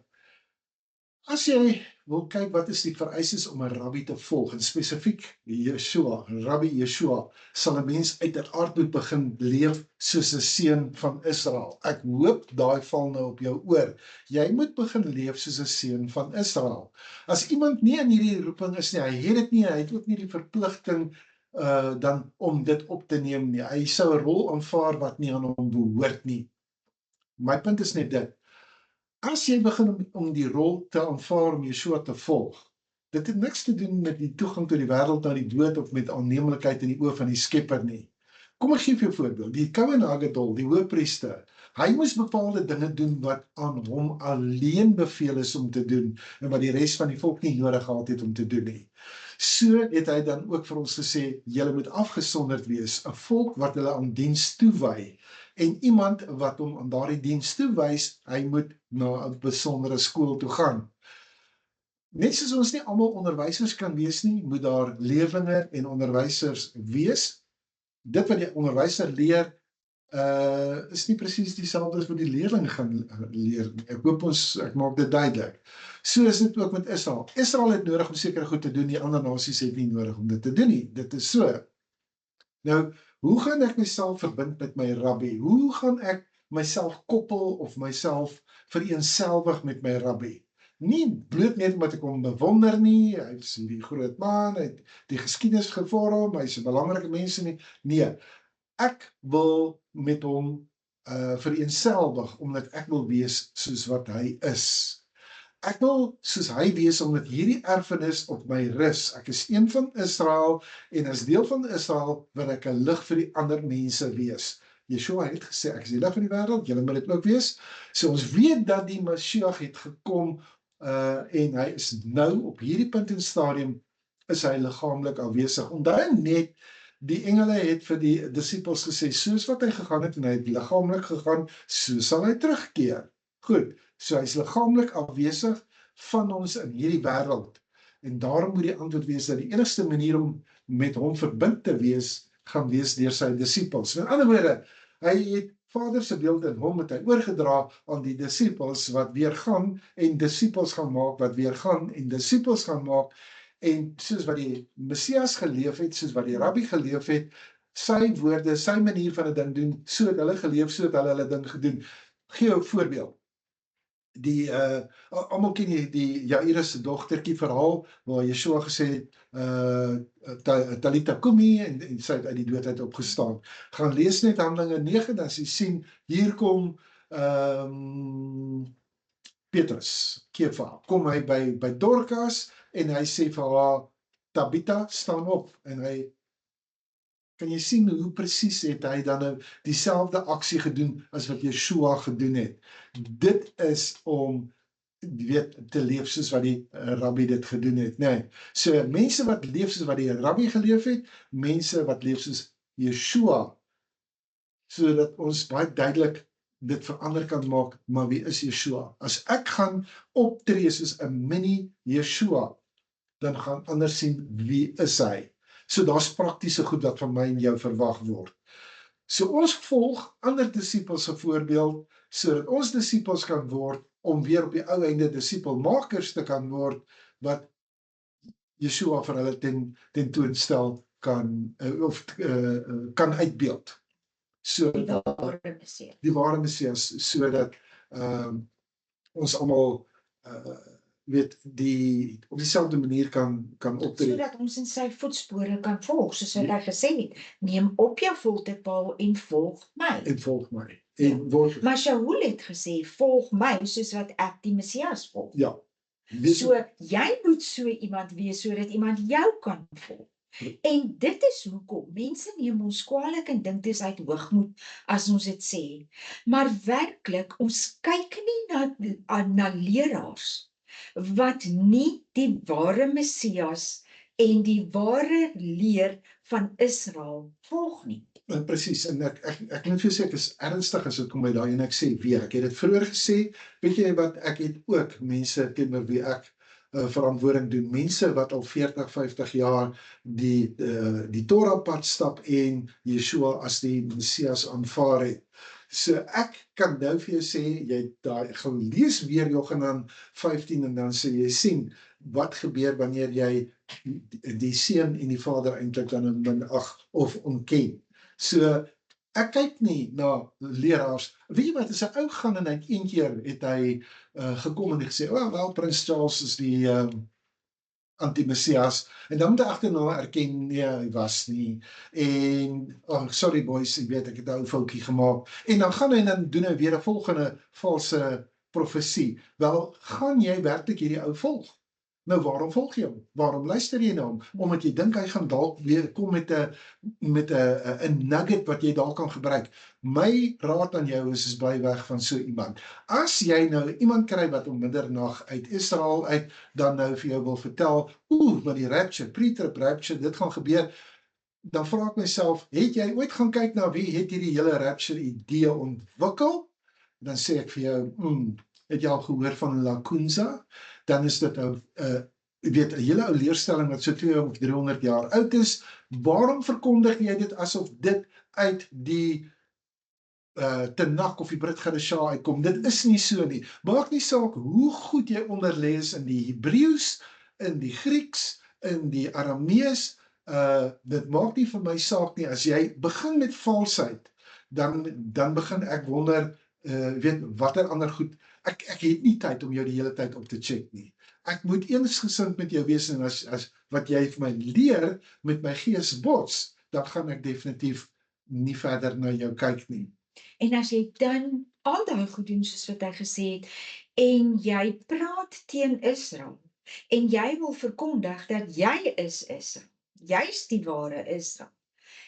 As jy wil kyk wat is die vereistes om 'n rabbi te volg, en spesifiek Yeshua, Rabbi Yeshua, sal 'n mens uiteraard moet begin leef soos 'n seun van Israel. Ek hoop daai val nou op jou oor. Jy moet begin leef soos 'n seun van Israel. As iemand nie in hierdie roeping is nie, hy het dit nie, hy het ook nie die verpligting dan om dit op te neem nie. Hy sou 'n rol aanvaar wat nie aan hom behoort nie. My punt is net dit. As jy begin om die rol te aanvaar om Yeshua te volg, dit het niks te doen met die toegang tot die wêreld na die dood of met aanneemlikheid in die oë van die Skepper nie. Kom ek gee vir jou 'n voorbeeld. Die Kohen Hagedol, die hoëpriester, hy moes bepaalde dinge doen wat aan hom alleen beveel is om te doen en wat die res van die volk nie nodig gehad het om te doen nie. So het hy dan ook vir ons gesê, julle moet afgesonderd wees, 'n volk wat hulle aan diens toewy. En iemand wat hom aan daardie diens toewys, hy moet na 'n besondere skool toe gaan. Net soos ons nie almal onderwysers kan wees nie, moet daar leerlinge en onderwysers wees. Dit wat die onderwyser leer, is nie presies dieselfde as wat die leerling gaan leer. Ek hoop ek maak dit duidelik. So is dit ook met Israel. Israel het nodig om sekere goed te doen, die ander nasies het nie nodig om dit te doen nie. Dit is so. Nou, hoe gaan ek myself verbind met my rabbi? Hoe gaan ek myself koppel of myself vereenselwig met my rabbi? Nie bloot net omdat ek hom bewonder nie, hy is die groot man, hy het die geskiedenis gevorm, hy is 'n belangrike mens nie. Nee, ek wil met hom vereenselwig omdat ek wil wees soos wat hy is. Ek wil soos hy wees omdat hierdie erfenis op my rus. Ek is een van Israel en as deel van Israel wil ek 'n lig vir die ander mense wees. Yeshua het gesê ek is die lig van die wêreld, julle moet dit ook wees. So ons weet dat die Mashiach het gekom en hy is nou op hierdie punt en stadium is hy liggaamlik afwesig. Onthou net die engele het vir die disippels gesê soos wat hy gegaan het en hy het liggaamlik gegaan, so sal hy terugkeer. Goed. So hy is liggaamlik afwesig van ons in hierdie wêreld. En daarom moet die antwoord wees dat die enigste manier om met hom verbind te wees, gaan wees deur sy disippels. Met ander woorde, hy het Vader se beeld in hom het hy oorgedra aan die disippels wat weer gaan en disippels gaan maak wat weer gaan en disippels gaan maak en soos wat die Messias geleef het, soos wat die rabbi geleef het, sy woorde, sy manier van 'n ding doen, so het hulle geleef, so het hulle ding gedoen. Gee 'n voorbeeld. Almal ken die Jairus se dogtertjie verhaal waar Yeshua gesê het Talita Kumi en sy het uit die dood uit opgestaan. Gaan lees net Handelinge 9 dan jy sien hier kom Petrus, Kefa, kom hy by Dorcas en hy sê vir haar Tabitha, staan op, en hy, kan jy sien hoe presies het hy dan nou dieselfde aksie gedoen as wat Yeshua gedoen het. Dit is om te leef soos wat die rabbi dit gedoen het. Nee, so mense wat leef soos wat die rabbi geleef het, mense wat leef soos Yeshua, sodat ons baie duidelik dit verander kan maak, maar wie is Yeshua? As ek gaan optree soos 'n mini Yeshua, dan gaan anders sien wie is hy. So daar's praktiese goed wat van my en jou verwag word. So ons volg ander disippels se voorbeeld, sodat ons disippels kan word, om weer op die ou einde disipelmakers te kan word, wat Yeshua vir hulle tentoonstel kan uitbeeld. So Die ware Messias. Die ware Messias, sodat ons almal op dieselfde manier kan optree. Sodat ons in sy voetspore kan volg, soos wat hy gesê het, neem op jou voetpaal en volg my. En volg my. En word, Maar Shaul het gesê, volg my, soos wat ek die Messias volg. ja. So, jy moet so iemand wees, sodat iemand jou kan volg. En dit is hoekom, mense neem ons kwaadlik en dink dit is uit hoogmoed, as ons dit sê. Maar werklik, ons kyk nie na leraars, wat nie die ware Messias en die ware leer van Israel volg nie. Presies, en ek moet vir jou sê, ek is ernstig as dit kom by daai, en ek sê weer, ek het dit vroeër gesê, weet jy wat, ek het ook mense teenoor wie ek verantwoording doen, mense wat al 40, 50 jaar die Torah pad stap en Yeshua as die Messias aanvaar het. So ek kan nou vir jou sê, jy gaan lees weer Johannes 15 en dan sê jy sien, wat gebeur wanneer jy die seun en die vader eintlik dan minag of ontken. So, ek kyk nie na leraars, weet jy wat, as 'n ou gaan en hy een keer het hy gekom en gesê, wel, Prins Charles is die anti-Messias, en dan moet hy agterna erken, nee, hy was nie, en, sorry boys, ek weet, ek het 'n ou foutjie gemaak, en dan gaan hy en dan doen hy weer 'n volgende valse profesie. Wel, gaan jy werklik hierdie ou volg? Nou, waarom volg jy hom? Waarom luister jy na hom? Omdat jy dink hy gaan dalk weer kom met 'n nugget wat jy dalk kan gebruik. My raad aan jou is bly weg van so iemand. As jy nou iemand kry wat om middernag uit Israel uit, dan nou vir jou wil vertel, maar die rapture, pre-trib rapture, dit gaan gebeur, dan vra ek myself, het jy ooit gaan kyk na wie het hierdie hele rapture idee ontwikkel? Dan sê ek vir jou, het jy al gehoor van Lacunza? Dan is dit nou, jy weet, 'n hele ou leerstelling wat so 200 of 300 jaar oud is. Waarom verkondig jy dit asof dit uit die Tanakh of die Brit Hadashah uitkom? Dit is nie so nie. Maak nie saak hoe goed jy onderlees in die Hebreëus, in die Grieks, in die Aramees, dit maak nie vir my saak nie. As jy begin met valsheid, dan begin ek wonder, weet, watter ander goed, ek het nie tyd om jou die hele tyd op te check nie. Ek moet eensgesind met jou wees, en as wat jy vir my leer, met my gees bots, dan gaan ek definitief nie verder na jou kyk nie. En as jy dan al daai goed doen, soos wat hy gesê het, en jy praat teen Israel, en jy wil verkondig dat jy is Israel, jy's die ware Israel,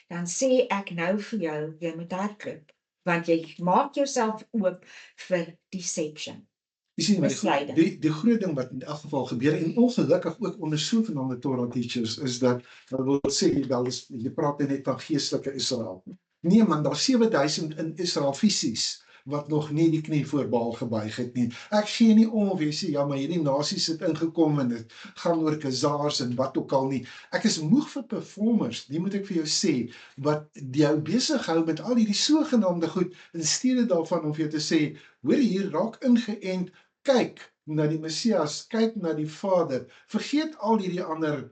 dan sê ek nou vir jou, jy moet hardloop, want jy maak jouself oop vir deception. Jy sien, Misleiding. die groot ding wat in elk geval gebeur, en ongelukkig ook onder sogenaamde Torah teachers, is dat wil sê, jy praat net van geestelike Israel. Nee man, daar 7000 in Israel fisies, wat nog nie die knie voor Baal gebuig het nie. Ek gee nie om of jy sê, ja, maar hierdie nasies het ingekom en dit gaan oor kazaars en wat ook al nie. Ek is moeg vir performers, die moet ek vir jou sê, wat jou besig hou met al hierdie sogenaamde goed, in steede daarvan om vir jou te sê, hoor hier, raak ingeënt, kyk na die Messias, kyk na die Vader, vergeet al hierdie ander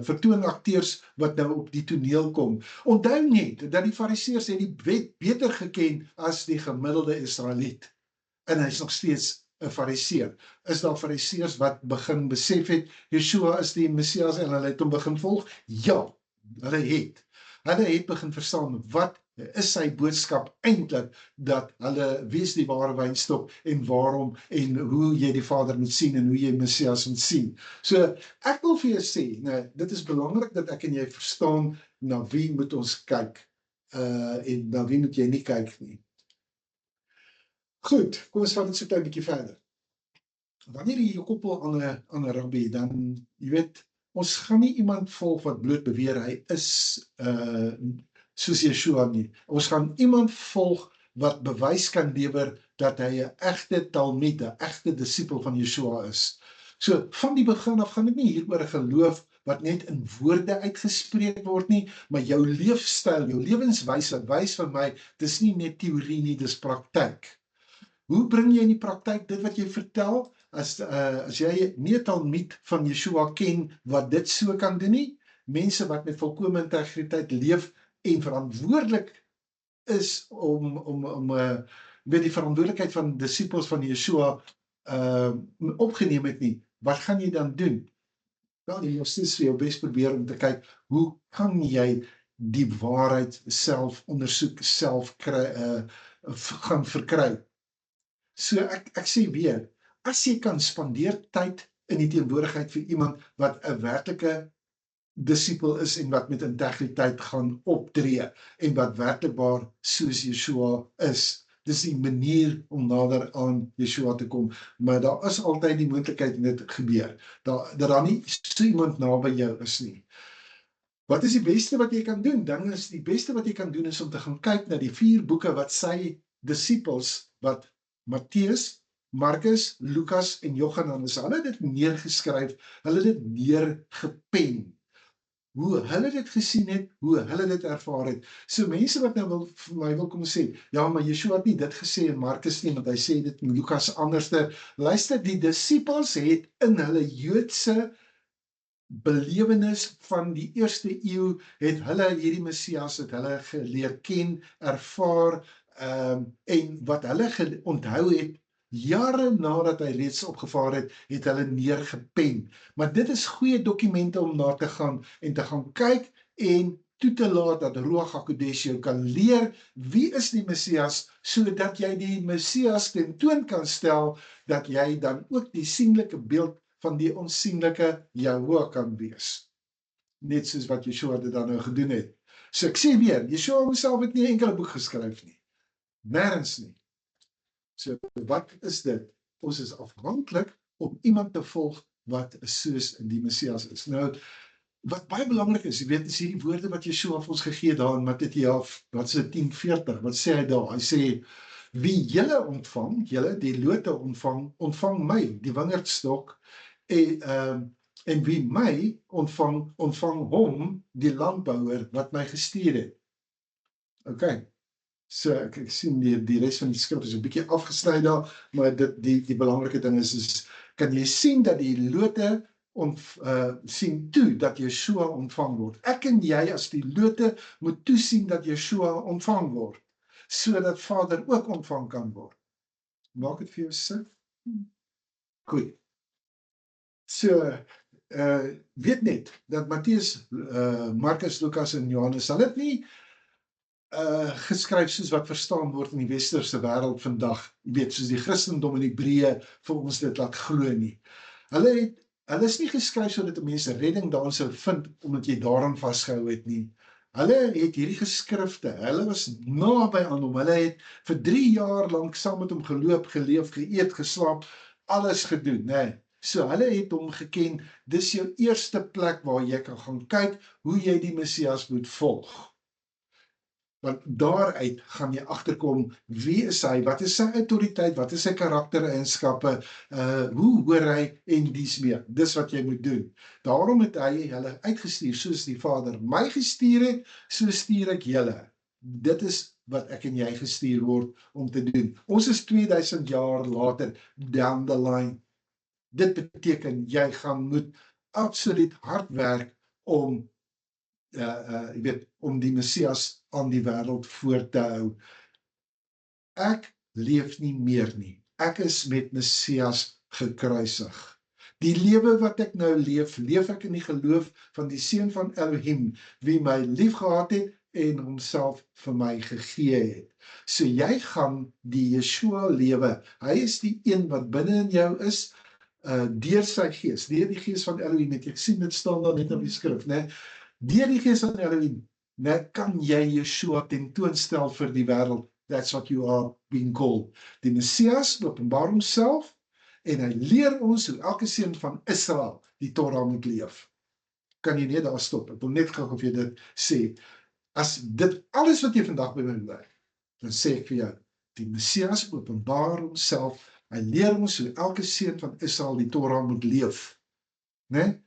vertoonakteurs wat nou op die toneel kom. Onthou net dat die Fariseërs het die wet beter geken as die gemiddelde Israeliet. En hy is nog steeds 'n Fariseer. Is daar Fariseërs wat begin besef het, Yeshua is die Messias en hulle het hom begin volg? Ja, hulle het begin verstaan wat is sy boodskap eintlik dat hulle wees die ware wynstok en waarom en hoe jy die Vader moet sien en hoe jy Messias moet sien. So ek wil vir jou sê, dit is belangrik dat ek en jy verstaan na wie moet ons kyk en na wie moet jy nie kyk nie. Goed, kom ons vat dit so 'n klein bietjie verder. Wanneer jy jou koppel aan 'n rabbi, dan, jy weet, ons gaan nie iemand volg wat bloot beweer hy is soos Yeshua nie. Ons gaan iemand volg wat bewys kan lewer dat hy 'n egte talmid, 'n egte disipel van Yeshua is. So van die begin af gaan dit nie hier oor 'n geloof wat net in woorde uitgespreek word nie, maar jou leefstyl, jou lewenswyse wys vir my, dis nie net teorie nie, dis praktyk. Hoe bring jy in die praktyk dit wat jy vertel? As jy nie 'n talmid van Yeshua ken wat dit so kan doen nie, mense wat met volkomme integriteit leef en verantwoordelik is om weet die verantwoordelikheid van disippels van Yeshua opgeneem het nie, wat gaan jy dan doen? Wel, jy moet steeds vir jou bes probeer om te kyk, hoe kan jy die waarheid self ondersoek, self gaan verkry? So ek sê weer, as jy kan spandeer tyd in die teenwoordigheid vir iemand wat 'n werklike disipel is en wat met integriteit gaan optree en wat werklikbaar soos Yeshua is. Dis die manier om nader aan Yeshua te kom, maar daar is altyd die moontlikheid en dit gebeur, dat daar nie so iemand naby jou is nie. Wat is die beste wat jy kan doen? Dan is die beste wat jy kan doen is om te gaan kyk na die 4 boeke wat sy disipels, wat Matteus, Markus, Lukas en Johannes is, hulle het dit neergeskryf, hulle het dit neergepen. Hoe hulle dit gesien het, hoe hulle dit ervaar het. So mense wat nou vir my wil kom sê, ja, maar Yeshua het nie dit gesê in Markus nie, want hy sê dit in Lukas anderste. Luister, die disipels het in hulle Joodse belewenis van die eerste eeu, het hulle hierdie Messias, het hulle geleer ken, ervaar, en wat hulle onthou het, jare nadat hy reeds opgevaar het, het hulle neergepen. Maar dit is goeie dokumente om na te gaan en te gaan kyk en toe te laat dat Ruach HaKodesh jou kan leer wie is die Messias, sodat jy die Messias tentoon kan stel, dat jy dan ook die sienlike beeld van die onsienlike Jahoua kan wees. Net soos wat Yeshua dit dan nou gedoen het. So ek sê weer, Yeshua homself het nie 'n enkele boek geskryf nie. Nêrens nie. So wat is dit? Ons is afhanklik om iemand te volg wat soos die Messias is. Nou, wat baie belangrik is, jy weet, is hierdie woorde wat Yeshua vir ons gegee daar in Matteus, wat is dit 10:40, wat sê hy daar? Hy sê, wie julle ontvang, julle die lote ontvang my, die wingerdstok, en wie my ontvang hom, die landbouer, wat my gestuur het. Okay. So ek sien die res van die skrif is 'n bietjie afgesny daar, maar die belangrike ding is kan jy sien dat die lote sien toe dat Yeshua ontvang word. Ek en jy as die lote moet toesien dat Yeshua ontvang word, sodat Vader ook ontvang kan word. Maak dit vir jou sin? Goed. So weet net dat Matteus, Markus, Lukas en Johannes, hulle het nie geskryf soos wat verstaan word in die westerse wêreld vandag, jy weet, soos die Christendom en Hebreë vir ons dit laat glo nie. Hulle is nie geskryf sodat mense redding daarin sou vind, omdat jy daaraan vasgehou het nie. Hulle het hierdie geskrifte, hulle was naby aan hom, hulle het vir 3 jaar lank saam met hom geloop, geleef, geëet, geslaap, alles gedoen, né? So hulle het hom geken, dis jou eerste plek waar jy kan gaan kyk, hoe jy die Messias moet volg. Want daaruit gaan jy agterkom, wie is hy, wat is sy autoriteit, wat is sy karaktereienskappe, hoe hoor hy en dies meer. Dis wat jy moet doen. Daarom het hy hulle uitgestuur, soos die Vader my gestuur het, so stuur ek julle. Dit is wat ek en jy gestuur word om te doen. Ons is 2000 jaar later, down the line. Dit beteken, jy moet absoluut hard werk om jy weet, om die Messias aan die wêreld voor te hou. Ek leef nie meer nie. Ek is met Messias gekruisig. Die lewe wat ek nou leef, leef ek in die geloof van die Seun van Elohim, wie my lief gehad het en homself vir my gegee het. So jy gaan die Yeshua lewe. Hy is die een wat binne in jou is, deur sy gees, deur die gees van Elohim, het jy gesien, dit staan daar net op die skrif, né? Deur die gees van Elohim, né, kan jy Yeshua tentoonstel vir die wêreld. That's what you are being called. Die Messias openbaar homself, en hy leer ons hoe elke seun van Israel die Torah moet leef. Kan jy net daar stop? Ek wil net gou of jy dit sê. As dit alles wat jy vandag by my hoor, dan sê ek vir jou, die Messias openbaar homself, hy leer ons hoe elke seun van Israel die Torah moet leef. Né?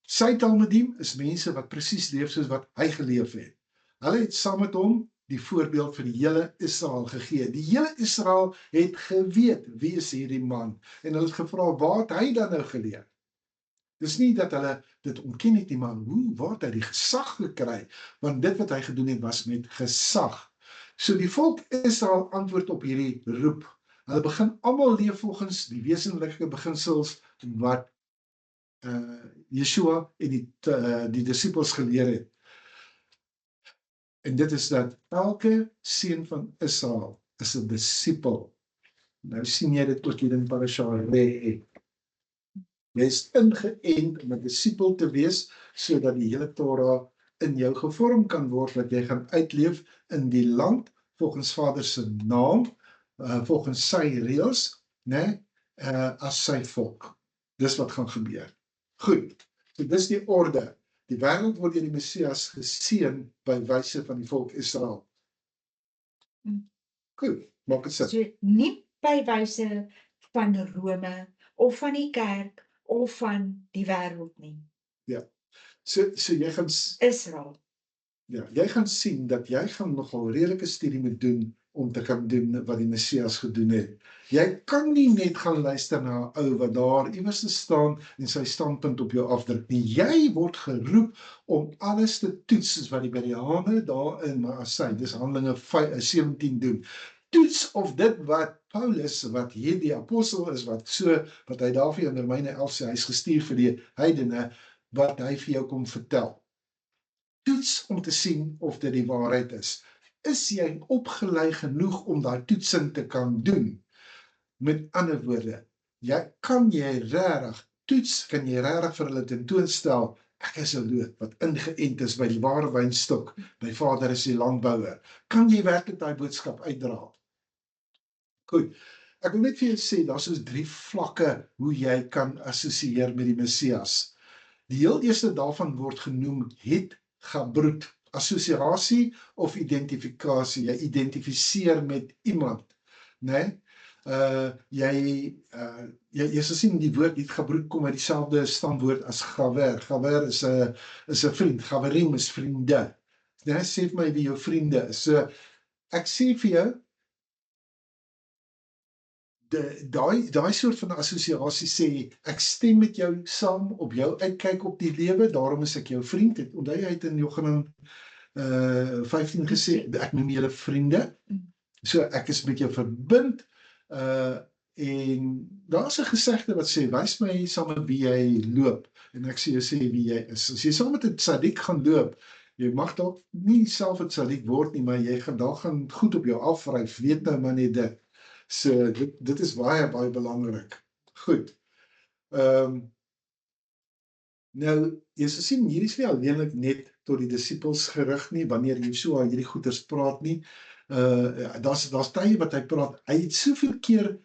Sy Talmudim is mense wat presies leef soos wat hy geleef het. Hulle het saam met hom die voorbeeld vir die hele Israel gegee. Die hele Israel het geweet, wie is hierdie man? En hulle het gevra, waar het hy dan nou geleer? Dis nie dat hulle dit ontken het nie, maar waar het hy die gesag gekry? Want dit wat hy gedoen het, was met gesag. So die volk Israel antwoord op hierdie roep. Hulle begin almal leef volgens die wesenlike beginsels wat Yeshua en die disippels geleer het. En dit is dat elke seun van Israel is 'n disipel. Nou sien jy dit ook hier in Parasha Re. Jy is ingeënt om 'n disipel te wees, sodat die hele Torah in jou gevorm kan word, wat jy gaan uitleef in die land, volgens Vader se naam, volgens sy reëls, né, as sy volk. Dis wat gaan gebeur. Goed, so dis die orde. Die wêreld word deur die Messias geseën by wyse van die volk Israel. Goed, maak dit sin. So nie by wyse van Rome, of van die kerk, of van die wêreld nie. Ja, so jy gaan, Israel. ja, jy gaan sien dat jy gaan nogal redelike studie moet doen om te kan doen wat die Messias gedoen het. Jy kan nie net gaan luister na 'n ou wat daar iewers te staan en sy standpunt op jou afdruk nie. Jy word geroep om alles te toets, soos wat die Bereane daar in Maasai, dis Handelinge 17 doen. Toets of dit wat Paulus, wat hier die apostel is, wat hy daar vir in Romeine 11 sê, hy is gestuur vir die heidene, wat hy vir jou kom vertel. Toets om te sien of dit die waarheid is. Is jy opgelei genoeg om daai toetsing te kan doen? Met ander woorde, kan jy regtig vir hulle tentoonstel, ek is 'n loot wat ingeënt is by die ware wynstok, my Vader is die landbouer. Kan jy werklik daai boodskap uitdra? Goed, ek wil net vir jou sê, daar is 3 vlakke hoe jy kan assosieer met die Messias. Die heel eerste daarvan word genoem het gabroed, assosiasie of identifikasie. Jy identifiseer met iemand, né? Jy sal sien die woord het gabroed kom uit dieselfde stamwoord as gawer. Gawer is 'n vriend, gawerim is vriende. Né? Sê vir my wie jou vriende is. So ek sê vir jou, daai soort van assosiasie sê, ek stem met jou saam op jou uitkyk op die lewe, daarom is ek jou vriend. Onthou jy het in Johannes 15 gesê, ek noem julle vriende. So ek is met jou verbind, en daar's 'n gesegde wat sê, wys my saam met wie jy loop, en ek sê wie jy is. As jy saam met 'n tzaddik gaan loop, jy mag dalk nie self 'n tzaddik word nie, maar jy gaan goed op jou afryf, weet nou maar net dit. So dit is baie belangrik. Goed. Nou, jy sal sien, hier is nie alleenlik net tot die disippels gerig nie, wanneer Yeshua hierdie goeters praat nie. Daar's tye wat hy praat, hy het soveel keer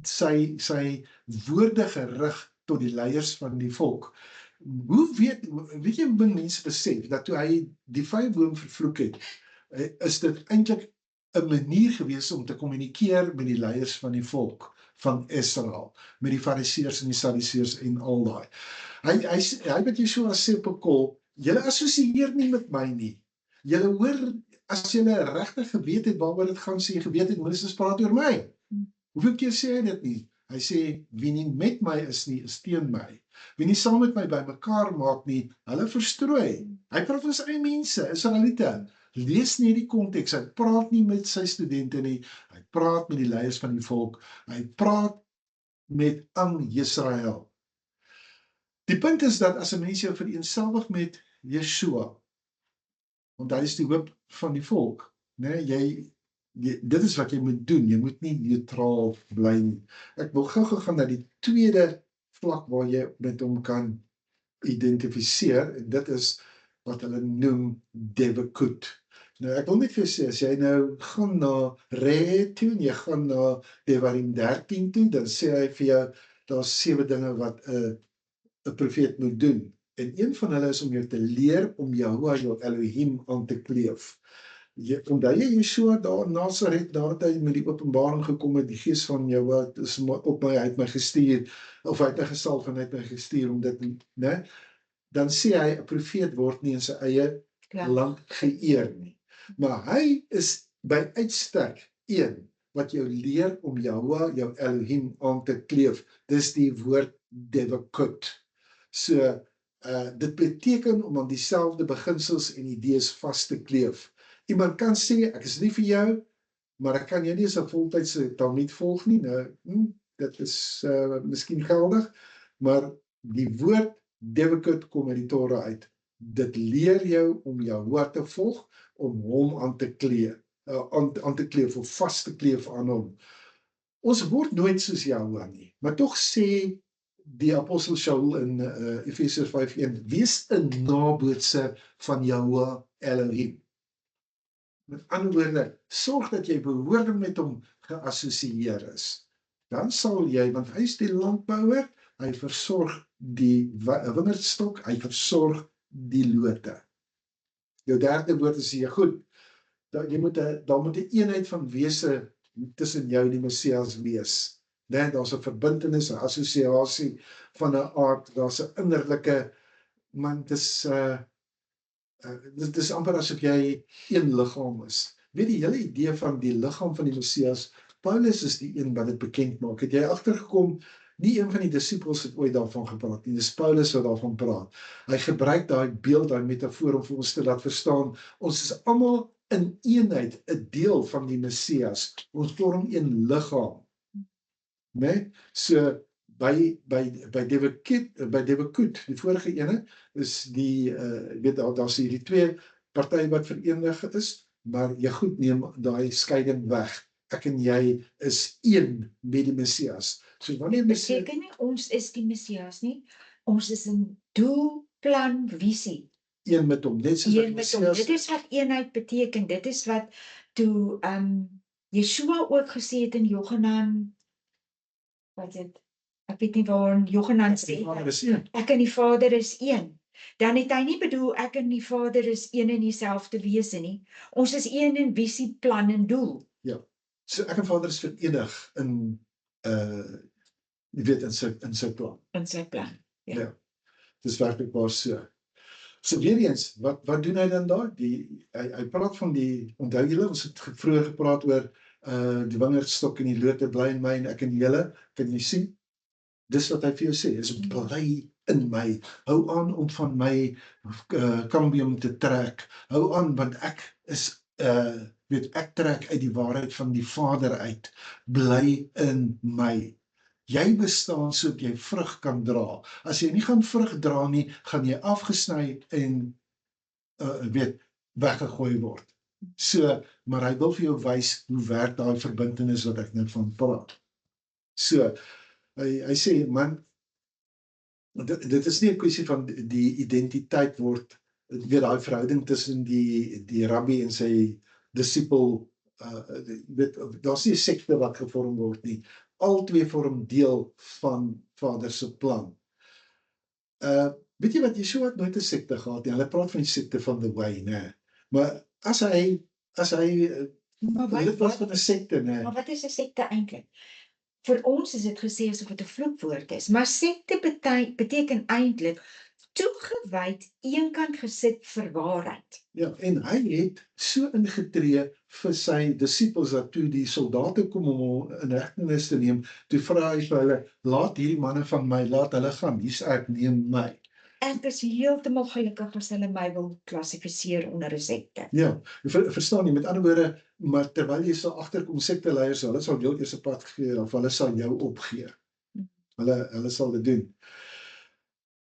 sy woorde gerig tot die leiers van die volk. Weet jy hoe mense besef, dat toe hy die vyeboom vervloek het, is dit eintlik 'n manier gewees om te kommunikeer met die leiers van die volk van Israel, met die Fariseërs en die Sadduseërs en al daai. Hy wat Yeshua sê op 'n kol, julle assosieer nie met my nie. Julle hoor, as julle regtig geweet het waaroor dit gaan, sê jy geweet het Moses praat oor my. Hoeveel keer sê hy dit nie? Hy sê, wie nie met my is nie, is teen my. Wie nie saam met my bymekaar maak nie, hulle verstrooi. Hy praat van sy eie mense, Israeliete. Lees nie die konteks, hy praat nie met sy studente nie, hy praat met die leiers van die volk, hy praat met Am Yisrael. Die punt is dat as 'n mens jou vereenselwig met Yeshua, want hy is die hoop van die volk, né? Dit is wat jy moet doen, jy moet nie neutraal bly nie. Ek wil gou gaan na die tweede vlak waar jy met hom kan identifiseer, en dit is wat hulle noem Devekut. Nou, ek wil net vir jou sê, as jy nou gaan na Re toe, en jy gaan na Devarim 13 toe, dan sê hy vir jou, daar's 7 dinge wat 'n profeet moet doen. En een van hulle is om jou te leer om Jahoua, jou Elohim, aan te kleef. Onthou jy Yeshua daar in Nasaret, daar het hy met die openbaring gekom het, die gees van Jahoua is op my, hy het my gestuur, of hy het my gesalf en hy het my gestuur om dit, né? Dan sê hy, 'n profeet word nie in sy eie land geëer nie. Maar hy is by uitstek een wat jou leer om Jahoua, jou Elohim, aan te kleef. Dis die woord Devekut. So, dit beteken om aan dieselfde beginsels en idees vas te kleef. Iemand kan sê, ek is nie vir jou, maar ek kan jou nie as 'n voltydse talmid volg nie. Nou, dit is miskien geldig, maar die woord Devekut kom uit die Torah uit. Dit leer jou om Jahoua te volg, om hom aan te kleef of vas te kleef aan hom. Ons word nooit soos Jahoua nie, maar tog sê die apostel Shaul in Efesiërs 5:1, wees 'n nabootse van Jahoua Elohim. Met ander woorde, sorg dat jy behoorlik met hom geassosieer is. Dan sal jy, want hy is die landbouer, hy versorg die wingerdstok, hy versorg die lote. Jou derde woord is hier, goed, daar moet 'n eenheid van wese tussen jou en die Messias wees. Daar's 'n verbintenis, 'n assosiasie van 'n aard, daar's 'n innerlike, man, dit is amper asof jy een liggaam is. Weet die hele idee van die liggaam van die Messias, Paulus is die een wat dit bekend maak. Het jy agtergekom, nie een van die disippels het ooit daarvan gepraat nie, dis Paulus wat daarvan praat. Hy gebruik daai beeld, daai metafoor om vir ons te laat verstaan, ons is almal in eenheid, 'n deel van die Messias, ons vorm een liggaam. Nee? So, by Devekut, die vorige ene, is die, daar's hierdie 2 partye wat verenig is, maar jy goed neem daai skeiding weg. Ek en jy is een met die Messias. So wanneer beteken nie, ons is die Messias nie, ons is in doel, plan, visie. Een met hom, net soos een met hom. Dit is wat eenheid beteken, dit is wat toe Yeshua ook gesê het in Johanan, wat het, ek weet nie waar Johanan sê, ek en die Vader is een. Dan het hy nie bedoel, ek en die Vader is een en dieselfde wese nie. Ons is een in visie, plan en doel. Ja, so ek en Vader is verenig in, jy weet, in sy plan. In sy plan, ja. Ja, dis werklik waar so. So weer eens, wat doen hy dan daar? Hy praat van die, onthou julle, ons het vroeër gepraat oor die wingerdstok en die lote bly in my en ek in julle, kan jy sien? Dis wat hy vir jou sê, is bly in my, hou aan om van my kambium te trek, hou aan, want ek is, ek trek uit die waarheid van die Vader uit, bly in my. Jy bestaan sodat jy vrug kan dra. As jy nie gaan vrug dra nie, gaan jy afgesny en weggegooi word. So, maar hy wil vir jou wys hoe werk daai verbintenis wat ek net van praat. So, hy sê, man, dit is nie 'n kwessie van die identiteit word, weet daai verhouding tussen die rabbi en sy disipel, daar's nie 'n sekte wat gevorm word nie. Al twee vorm deel van Vader se plan. Weet jy wat, Yeshua het nooit 'n sekte gehad nie. Hulle praat van die sekte van the way, né? Maar as hy lid was van 'n sekte, né? Maar wat is 'n sekte eintlik? Vir ons is dit gesê asof dit 'n vloekwoord is, maar sekte beteken eintlik toegewyd, eenkant gesit vir waarheid. Ja, en hy het so ingetree vir sy disippels dat toe die soldate kom om hom in hegtenis te neem, toe vra hy vir hulle, laat hierdie manne van my, laat hulle gaan, hier's ek, neem my. Ek is heeltemal gelukkig as hulle my wil klassifiseer onder 'n sekte. Ja, verstaan nie, met ander woorde, maar terwyl jy sal agterkom, sekteleiers, hulle sal jou eers 'n pad gee, of hulle sal jou opgee. Hulle sal dit doen.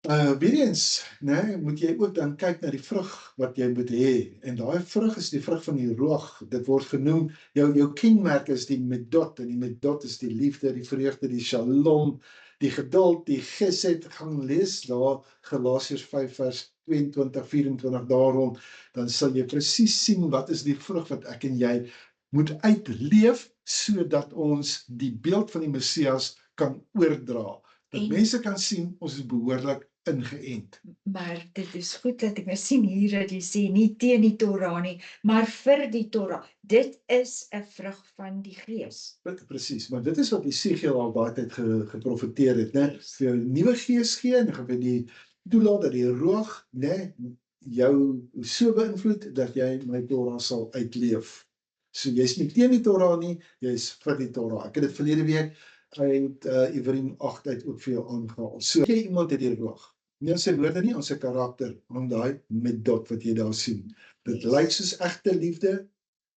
Weer eens, né, moet jy ook dan kyk na die vrug wat jy moet hê. En daai vrug is die vrug van die roog. Dit word genoem, jou kenmerk is die medot, en die medot is die liefde, die vreugde, die shalom, die geduld, die gesed. Gaan lees daar Galasiërs 5 vers 22, 24 daarom, dan sal jy presies sien wat is die vrug wat ek en jy moet uitleef, sodat ons die beeld van die Messias kan oordra. Dat En- mense kan sien, ons is behoorlik ingeënt. Maar dit is goed dat ek nou sien hier dat jy sê nie teen die Torah nie, maar vir die Torah. Dit is 'n vrug van die Gees. Presies, maar dit is wat Esegiel al baie tyd geprofeteer het, né? Vir jou 'n nuwe gees gee en gaan vir die toelaat dat die roog, né, jou so beïnvloed dat jy my Torah sal uitleef. So jy's nie teen die Torah nie, jy's vir die Torah. Ek het dit verlede week uit Evriem 8 uit ook vir jou aangehaal. So jy iemand het die roog. Nie aan sy woorde nie, aan sy karakter, aan daai medot wat jy daar sien. Dit lyk soos egte liefde,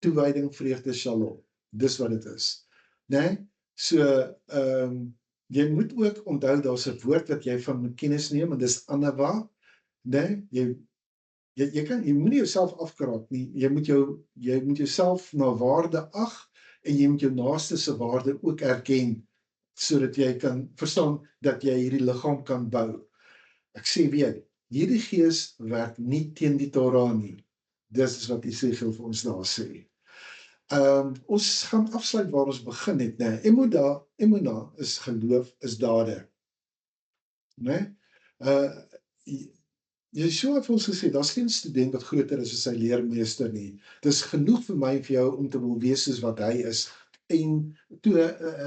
toewyding, vreugde, shalom. Dis wat dit is. Né? So jy moet ook onthou daar's 'n woord wat jy van moet kennis neem en dis anava, né? Jy moenie jouself afkraak nie. Jy moet jouself na waarde ag en jy moet jou naaste se waarde ook erken sodat jy kan verstaan dat jy hierdie liggaam kan bou. Ek sê weer, hierdie gees werk nie teen die Torah nie. Dis is wat Esegiel vir ons daar sê. Ons gaan afsluit waar ons begin het, né? Emuna is geloof, is dade. Né? Yeshua het vir ons gesê, daar's geen student wat groter is as sy leermeester nie. Dis genoeg vir my en vir jou om te wil wees soos wat hy is. En toe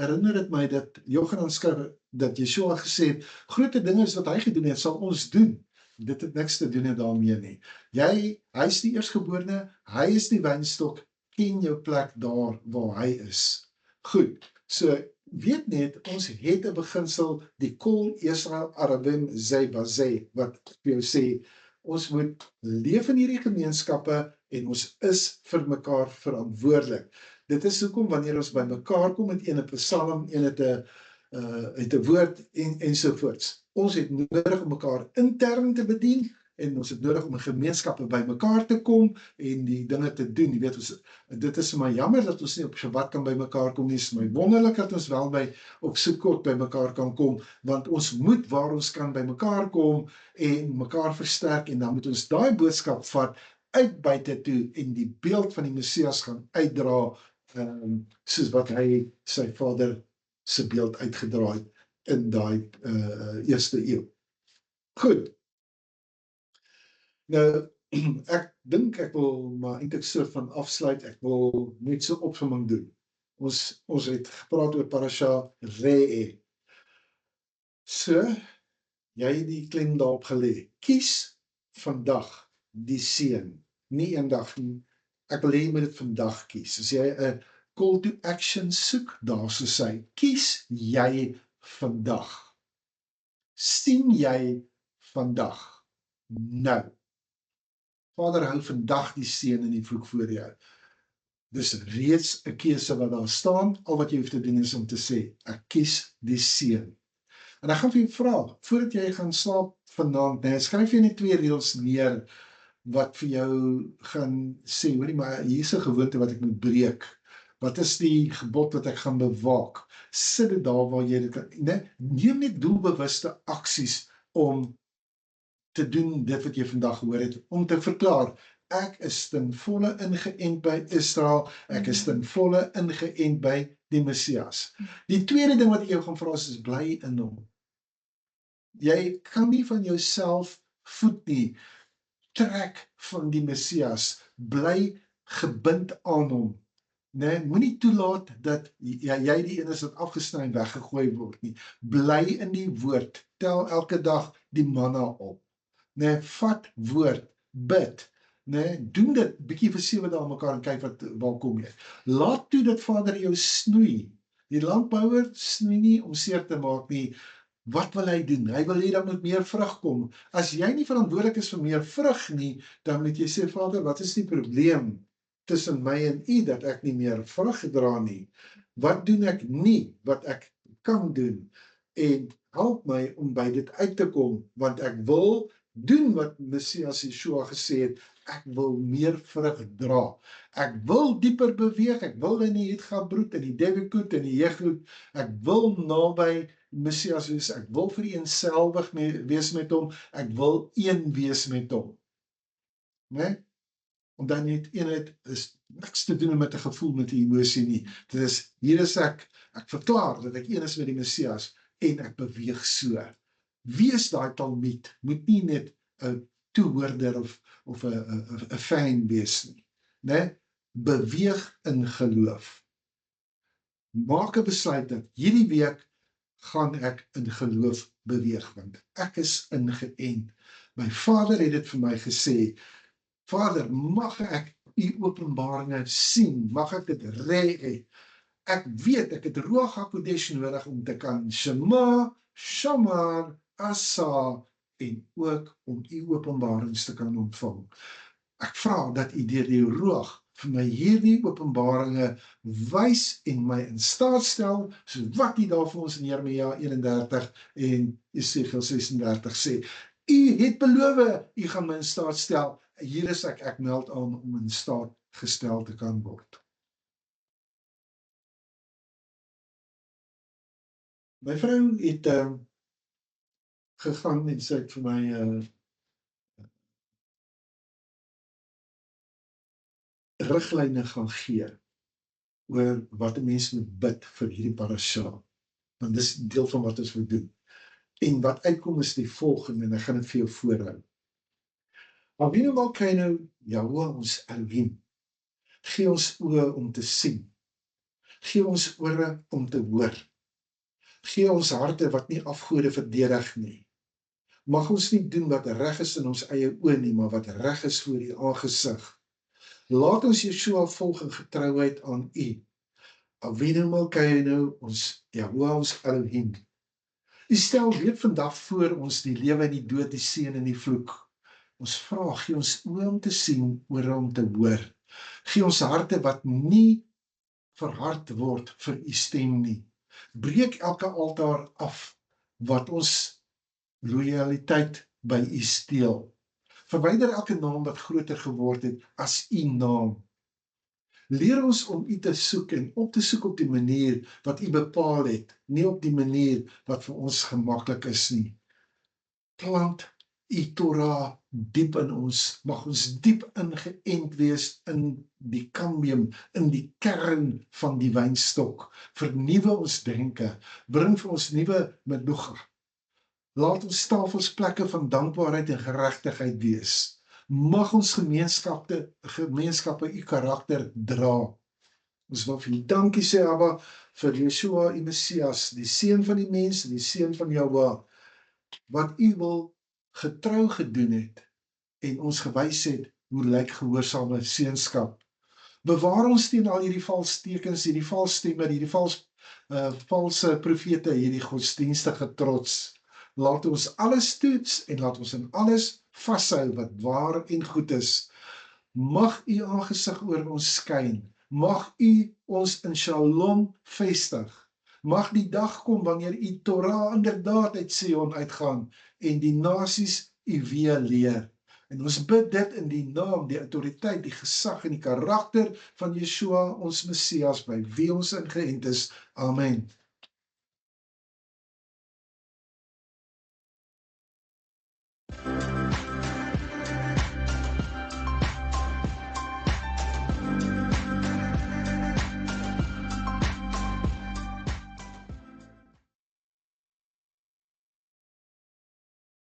herinner dit my dat Johannes skryf dat Yeshua gesê het, groter dinge as wat hy gedoen het, sal ons doen. Dit het niks te doen daarmee nie. Hy is die eerstgeborene, hy is die wynstok, ken jou plek daar waar hy is. Goed, so weet net, ons het 'n beginsel, die Kol Israel Arabim Zeh Bazeh, wat vir jou sê, ons moet leef in hierdie gemeenskappe en ons is vir mekaar verantwoordelik. Dit is hoekom wanneer ons by mekaar kom met een 'n psalm, een het 'n woord ensovoorts. Ons het nodig om mekaar intern te bedien en ons het nodig om in gemeenskappe by mekaar te kom en die dinge te doen. Jy weet, dit is my jammer dat ons nie op Shabbat kan by mekaar kom nie. Is my wonderlik dat ons wel op Sukkot by mekaar kan kom, want ons moet waar ons kan by mekaar kom en mekaar versterk en dan moet ons daai boodskap vat uit buite toe en die beeld van die Messias gaan uitdra soos wat hy sy Vader se beeld uitgedra het in daai eerste eeu. Goed. Nou, ek dink ek wil maar eintlik soort van afsluit. Ek wil net so opsomming doen. Ons het gepraat oor parasha Re'eh. So, jy het die klem daarop gelê. Kies vandag die seën. Nie eendag nie. Ek wil hê jy moet dit vandag kies. As jy 'n call to action soek, daar so sê, kies jy vandag. Sien jy vandag. Nou. Vader, hou vandag die seën in die vloek voor jou. Dis reeds 'n keuse wat daar staan. Al wat jy hoef te doen is om te sê, ek kies die seën. En ek gaan vir jou vra, voordat jy gaan slaap vanaand, skryf jy net 2 reëls neer wat vir jou gaan sê, hoorie, maar hier is 'n gewoonte wat ek moet breek. Wat is die gebod wat ek gaan bewaak? Sit dit daar waar jy dit kan, neem net doelbewuste aksies om te doen dit wat jy vandag gehoor het, om te verklaar, ek is ten volle ingeënt by Israel, ek is ten volle ingeënt by die Messias. Die tweede ding wat ek jou gaan vra is bly in hom. Jy kan nie van jouself voed nie, trek van die Messias, bly gebind aan hom. Moenie toelaat dat jy die een is wat afgesny en weggegooi word nie. Bly in die woord, tel elke dag die manna op. Vat woord, bid, doen dit, bietjie vir 7 dae mekaar en kyk waar kom jy. Laat toe dat Vader jou snoei. Die landbouer snoei nie om seer te maak nie. Wat wil hy doen? Hy wil hê dat moet meer vrug kom. As jy nie verantwoordelik is vir meer vrug nie, dan moet jy sê, Vader, wat is die probleem tussen my en u dat ek nie meer vrug dra nie? Wat doen ek nie wat ek kan doen? En help my om by dit uit te kom, want ek wil doen wat Messias Yeshua gesê het, ek wil meer vrug dra. Ek wil dieper beweeg, ek wil in die Hitgabrut, in die Debekut, in die Jeglut, ek wil naby Messias wees, ek wil vereenselwig wees met hom, ek wil een wees met hom. Nee? Want dan net eenheid is niks te doen met 'n gevoel, met 'n emosie nie. Dit is, hier is ek verklaar dat ek een is met die Messias, en ek beweeg so. Wees daai talmied, moet nie net 'n toehoorder of 'n fan wees nie. Nee? Beweeg in geloof. Maak 'n besluit dat hierdie week gaan ek in geloof beweeg, want ek is ingeënt. My Vader het dit vir my gesê, Vader, mag ek u openbaringe sien, mag ek dit hê. Ek weet, ek het Ruach HaKodesh nodig om te kan Shema, Shamar, Asa, en ook om u openbarings te kan ontvang. Ek vra dat u deur die Ruach vir my hierdie openbaringe wys en my in staat stel, so wat u daar vir ons in Jeremia 31 en Esegiel 36 sê. U het beloof, u gaan my in staat stel. Hier is ek meld aan om in staat gestel te kan word. My vrou het gegaan en sy het vir my riglyne gaan gee oor wat 'n mens moet bid vir hierdie parasha. Want dis deel van wat ons moet doen. En wat uitkom is die volgende, en ek gaan dit vir jou voorhou. Avinu Malkeinu, Yahuwah ons Elohim, gee ons oë om te sien, gee ons ore om te hoor, gee ons harte wat nie afgode verdedig nie. Mag ons nie doen wat reg is in ons eie oë nie, maar wat reg is voor u aangesig. Laat ons Yeshua volg in getrouheid aan u. Avinu Malkeinu, ons Yahuwah ons Elohim. U stel weer vandag voor ons die lewe en die dood, die seën en die vloek. Ons vra, gee ons oë om te sien, ore om te hoor. Gee ons harte wat nie verhard word vir u stem nie. Breek elke altaar af wat ons loyaliteit by u steel. Verwyder elke naam wat groter geword het as u naam. Leer ons om u te soek en op te soek op die manier wat u bepaal het, nie op die manier wat vir ons gemaklik is nie. Plant u Torah diep in ons, mag ons diep ingeënt wees in die kambium, in die kern van die wynstok. Vernuwe ons denke, bring vir ons nuwe menuga. Laat ons tafels plekke van dankbaarheid en geregtigheid wees. Mag ons gemeenskappe u karakter dra. Ons wil vir u dankie sê, Abba, vir Yeshua, u Messias, die seun van die mens en die seun van Yahweh, wat u wil getrou gedoen het en ons gewys het hoe lyk gehoorsame seunskap. Bewaar ons teen al hierdie valstekens, hierdie valsstemme, hierdie valse profete, hierdie godsdienstige trots. Laat ons alles toets en laat ons in alles vashou wat waar en goed is. Mag u aangesig oor ons skyn. Mag u ons in Shalom vestig. Mag die dag kom wanneer u Torah inderdaad uit Sion uitgaan en die nasies u weer leer. En ons bid dit in die naam, die autoriteit, die gesag en die karakter van Yeshua, ons Messias, by wie ons ingeënt is. Amen.